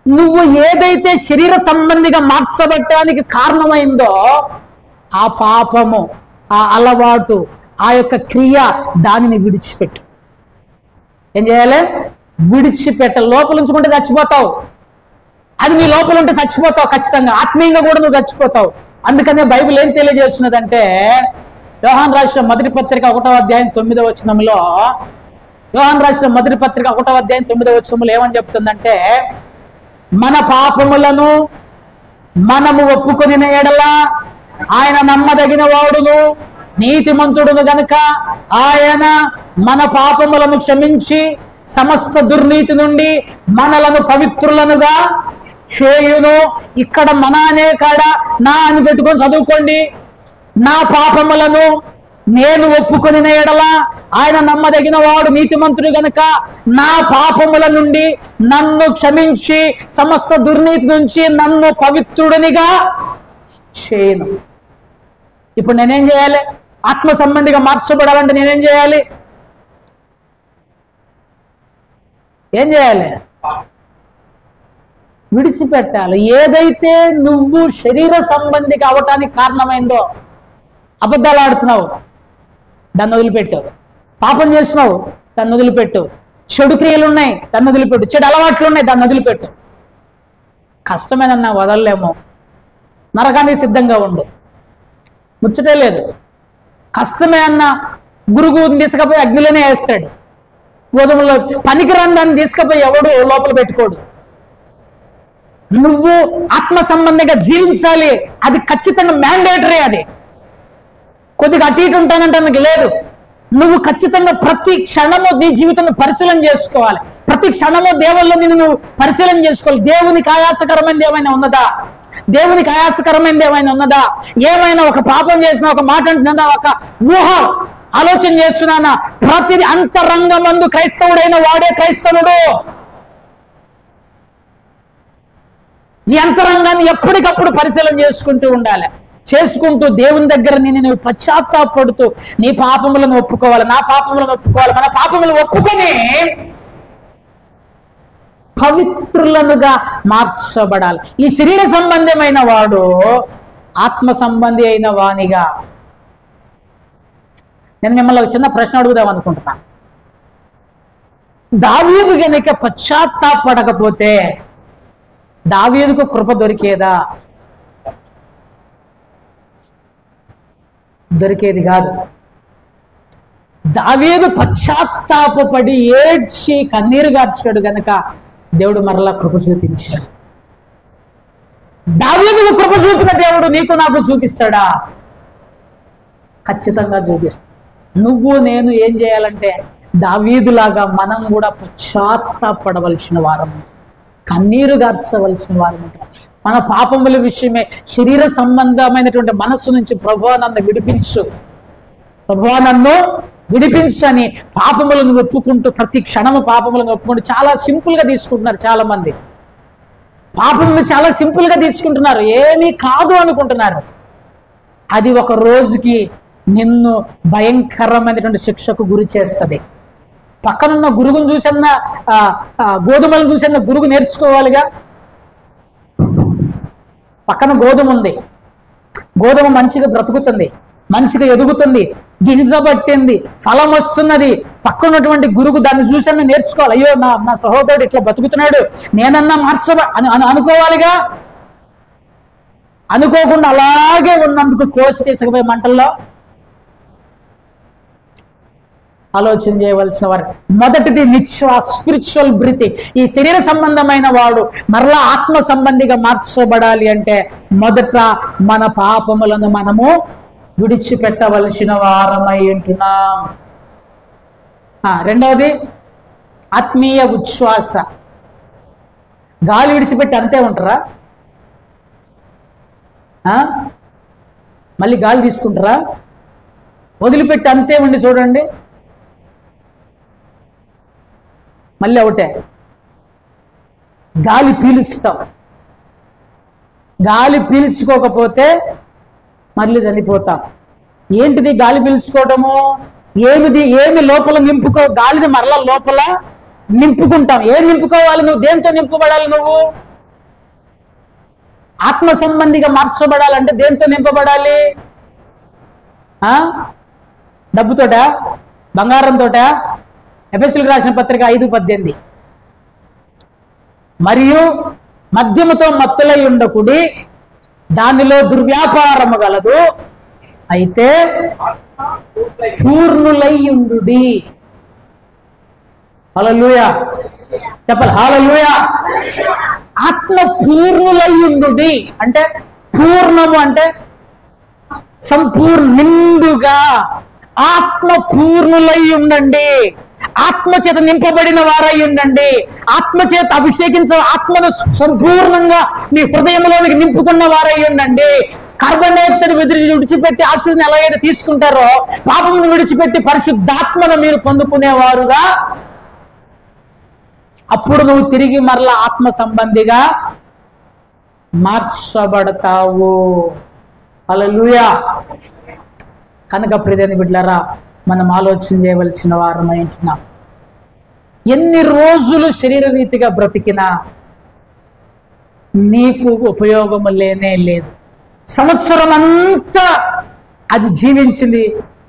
నువ్వు ఏదైతే శరీర సంబంధిగా మార్చబట్టడానికి కారణమైందో ఆ పాపము, ఆ అలవాటు, ఆ యొక్క క్రియ, దానిని విడిచిపెట్టు. ఏం చేయాలి? విడిచిపెట్ట. లోపల ఉంచుకుంటే చచ్చిపోతావు. అది నీ లోపల ఉంటే చచ్చిపోతావు ఖచ్చితంగా. ఆత్మీయంగా కూడా నువ్వు చచ్చిపోతావు. అందుకనే బైబిల్ ఏం తెలియజేస్తున్నదంటే, యోహాను రాసిన మొదటి పత్రిక 1వ అధ్యాయం 9వ వచనంలో, యోహాను రాసిన మొదటి పత్రిక 1వ అధ్యాయం 9వ వచనంలో ఏమని చెప్తుందంటే, మన పాపములను మనము ఒప్పుకొని ఎడల ఆయన నమ్మదగిన వాడును నీతిమంతుడును గనుక ఆయన మన పాపములను క్షమించి సమస్త దుర్నీతి నుండి మనలను పవిత్రులనుగా చేయును. ఇక్కడ మన అనే కాడ నా అని పెట్టుకొని చదువుకోండి. నా పాపములను నేను ఒప్పుకొని ఎడల ఆయన నమ్మదగిన వాడు నీతిమంతుడు గనుక నా పాపముల నుండి నన్ను క్షమించి సమస్త దుర్నీతి నుంచి నన్ను పవిత్రుడినిగా చేయను. ఇప్పుడు నేనేం చేయాలి? ఆత్మ సంబంధిగా మార్చబడాలంటే నేనేం చేయాలి? ఏం చేయాలి? విడిచిపెట్టాలి. ఏదైతే నువ్వు శరీర సంబంధిగా అవటానికి కారణమైందో, అబద్ధాలు ఆడుతున్నావు, దాన్ని వదిలిపెట్టు. పాపం చేస్తున్నావు, దాన్ని వదిలిపెట్టు. చెడు క్రియలు ఉన్నాయి, దాన్ని వదిలిపెట్టు. చెడు అలవాట్లు ఉన్నాయి, దాన్ని వదిలిపెట్టు. కష్టమేనన్నా వదలలేము. నరకానికి సిద్ధంగా ఉండు, ముచ్చటే లేదు. కష్టమే అన్న గురుగుని తీసుకపోయి అగ్నిలోనే వేస్తాడు. గోధుమలో పనికిరాని దాన్ని తీసుకపోయి ఎవడు లోపల పెట్టుకోడు. నువ్వు ఆత్మ సంబంధంగా జీవించాలి. అది ఖచ్చితంగా మ్యాండేటరీ. అది కొద్దిగా అటు ఇటు ఉంటానంటే నాకు లేదు. నువ్వు ఖచ్చితంగా ప్రతి క్షణము నీ జీవితాన్ని పరిశీలన చేసుకోవాలి. ప్రతి క్షణము దేవుళ్ళు నువ్వు పరిశీలన చేసుకోవాలి. దేవునికి ఆయాసకరమైనది ఏమైనా ఉన్నదా? దేవునికి ఆయాసకరమైనది ఏమైనా ఉన్నదా? ఏమైనా ఒక పాపం చేసినా, ఒక మాట అంటున్నా, ఒక ఊహ ఆలోచన చేస్తున్నానా? ప్రతిది అంతరంగమందు క్రైస్తవుడైన వాడే క్రైస్తవుడు. నీ అంతరంగాన్ని ఎప్పటికప్పుడు పరిశీలన చేసుకుంటూ ఉండాలి. చేసుకుంటూ దేవుని దగ్గర నువ్వు పశ్చాత్తాపడుతూ నీ పాపములను ఒప్పుకోవాలి. నా పాపములను ఒప్పుకోవాలి. మన పాపములను ఒప్పుకొని పవిత్రులనుగా మార్చబడాలి. ఈ శరీర సంబంధమైన వాడు ఆత్మ సంబంధి అయిన వానిగా. నేను మిమ్మల్ని ఒక చిన్న ప్రశ్న అడుగుదాం అనుకుంటున్నా. దావీదు గనుక పశ్చాత్తాపడకపోతే దావీదుకు కృప దొరికేదా? దొరికేది కాదు. దావీదు పశ్చాత్తాపడి ఏడ్చి కన్నీరు గార్చాడు గనక దేవుడు మరలా కృప చూపించాడు. దావీదుకు కృప చూపిన దేవుడు నీకు నాకు చూపిస్తాడా? ఖచ్చితంగా చూపిస్తాడు. నువ్వు నేను ఏం చేయాలంటే దావీదులాగా మనం కూడా పశ్చాత్తాపడవలసిన వారం, కన్నీరు గార్చవలసిన వారం ఉంటాం. మన పాపముల విషయమే శరీర సంబంధమైనటువంటి మనస్సు నుంచి ప్రభువా నన్ను విడిపించు, ప్రభువా నన్ను విడిపించు అని పాపములను ఒప్పుకుంటూ ప్రతి క్షణము పాపములను ఒప్పుకుంటూ చాలా సింపుల్ గా తీసుకుంటున్నారు. చాలా మంది పాపములు చాలా సింపుల్ గా తీసుకుంటున్నారు, ఏమీ కాదు అనుకుంటున్నారు. అది ఒక రోజుకి నిన్ను భయంకరమైనటువంటి శిక్షకు గురి చేస్తుంది. పక్కనున్న గురుగును చూసన్న గోధుమలను చూసన్న గురుగు నేర్చుకోవాలిగా. పక్కన గోధుమ ఉంది, గోధుమ మంచిగా బ్రతుకుతుంది, మంచిగా ఎదుగుతుంది, గింజబట్టింది, ఫలం వస్తున్నది. పక్కనటువంటి గురుగు దాన్ని చూసన్న నేర్చుకోవాలి. అయ్యో నా సహోదరుడు ఇట్లా బతుకుతున్నాడు, నేనన్నా అని అనుకోవాలిగా. అనుకోకుండా అలాగే ఉన్నందుకు కోసి తీసుకుపోయే మంటల్లో ఆలోచన చేయవలసిన వారు. మొదటిది స్పిరిచువల్ బ్రీతింగ్. ఈ శరీర సంబంధమైన వాడు మరలా ఆత్మ సంబంధిగా మార్చబడాలి అంటే మొదట మన పాపములను మనము విడిచిపెట్టవలసిన వారమై ఉంటున్నాం. రెండవది ఆత్మీయ ఉచ్ఛ్వాస. గాలి విడిచిపెట్టి అంతే ఉంటారా? మళ్ళీ గాలి తీసుకుంటారా? వదిలిపెట్టి అంతే ఉండి చూడండి, మళ్ళీ ఒకటే. గాలి పీలుస్తాం, గాలి పీల్చుకోకపోతే మళ్ళీ చనిపోతాం. ఏంటిది గాలి పీల్చుకోవటము? ఏమి లోపల గాలిని మరలా లోపల నింపుకుంటాం. ఏం నింపుకోవాలి? నువ్వు దేంతో నింపబడాలి? నువ్వు ఆత్మ సంబంధిగా మార్చబడాలంటే దేంతో నింపబడాలి? డబ్బుతోట, బంగారంతోట? ఎఫెసీయులకు రాసిన పత్రిక 5:18. మరియు మద్యముతో మత్తులై ఉండకుడి, దానిలో దుర్వ్యాపారము గలదు, అయితే పూర్ణులై ఉండుడి. హల్లెలూయా చెప్పాలి, హల్లెలూయా. ఆత్మ పూర్ణులై ఉండుడి అంటే, పూర్ణము అంటే సంపూర్ణ, నిండుగా. ఆత్మ పూర్ణులై ఉండండి, ఆత్మచేత నింపబడిన వారై ఉండండి, ఆత్మచేత ఆత్మను సంపూర్ణంగా మీ హృదయంలోనికి నింపుకున్న వారై ఉండండి. కార్బన్ డైఆక్సైడ్ విడిచిపెట్టి ఆక్సిజన్ ఎలాగైతే తీసుకుంటారో, పాపమును విడిచిపెట్టి పరిశుద్ధాత్మను మీరు పొందుకునేవారుగా, అప్పుడు నువ్వు తిరిగి మరలా ఆత్మ సంబంధిగా మార్చబడతావు. హల్లెలూయా. కనుక ప్రియమైన బిడ్డలారా, మనం ఆలోచన చేయవలసిన వారమై ఉంటున్నాం. ఎన్ని రోజులు శరీర రీతిగా బ్రతికినా నీకు ఉపయోగము లేనే లేదు. సంవత్సరం అంతా అది జీవించింది,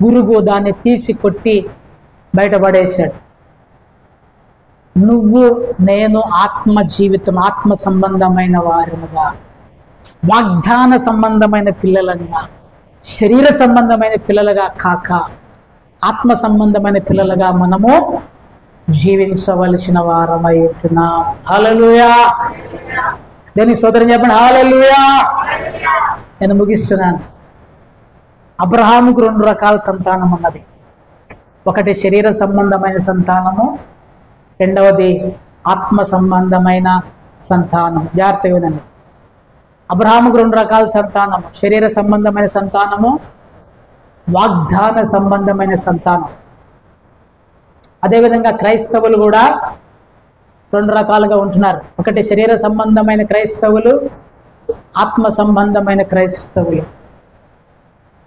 గురువు దాన్ని తీసి కొట్టి బయటపడేశాడు. నువ్వు నేను ఆత్మ జీవితం, ఆత్మ సంబంధమైన వారముగా, వాగ్దాన సంబంధమైన పిల్లలుగా, శరీర సంబంధమైన పిల్లలుగా కాక ఆత్మ సంబంధమైన పిల్లలుగా మనము జీవించవలసిన వారమై ఉంటున్నాం. హల్లెలూయా. దేనికి స్తోత్రం చెప్పండి, హల్లెలూయా. నేను ముగిస్తున్నాను. అబ్రహాముకు 2 రకాల సంతానం ఉన్నది. ఒకటి శరీర సంబంధమైన సంతానము, రెండవది ఆత్మ సంబంధమైన సంతానం. జాగ్రత్తగా వినండి. అబ్రహాముకు 2 రకాల సంతానము, శరీర సంబంధమైన సంతానము, వాగ్దాన సంబంధమైన సంతానం. అదేవిధంగా క్రైస్తవులు కూడా 2 రకాలుగా ఉంటున్నారు. ఒకటి శరీర సంబంధమైన క్రైస్తవులు, ఆత్మ సంబంధమైన క్రైస్తవులు.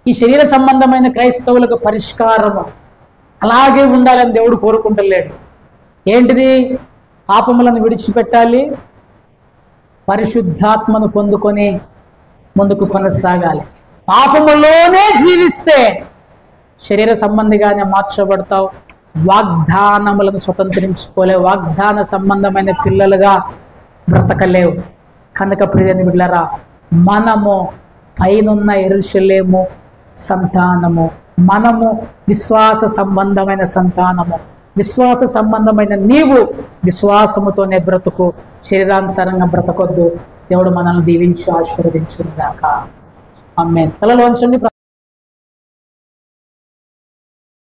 ఈ శరీర సంబంధమైన క్రైస్తవులకు పరిష్కారము అలాగే ఉండాలని దేవుడు కోరుకుంటలేడు. ఏంటిది? పాపములను విడిచిపెట్టాలి, పరిశుద్ధాత్మను పొందుకొని ముందుకు కొనసాగాలి. పాపములోనే జీవిస్తే శరీర సంబంధిగానే మార్చబడతావు, వాగ్దానములను స్వతంత్రించుకోలేవు, వాగ్దాన సంబంధమైన పిల్లలుగా బ్రతకలేవు. కనుక ప్రియని బిడ్డలారా, మనము పైనున్న యెరూషలేము సంతానము, మనము విశ్వాస సంబంధమైన సంతానము, విశ్వాస సంబంధమైన నీవు విశ్వాసముతోనే బ్రతుకు, శరీరానుసారంగా బ్రతకొద్దు. దేవుడు మనల్ని దీవించి ఆశీర్వదించుగాక. ఆమేన్. తలలు వంచండి.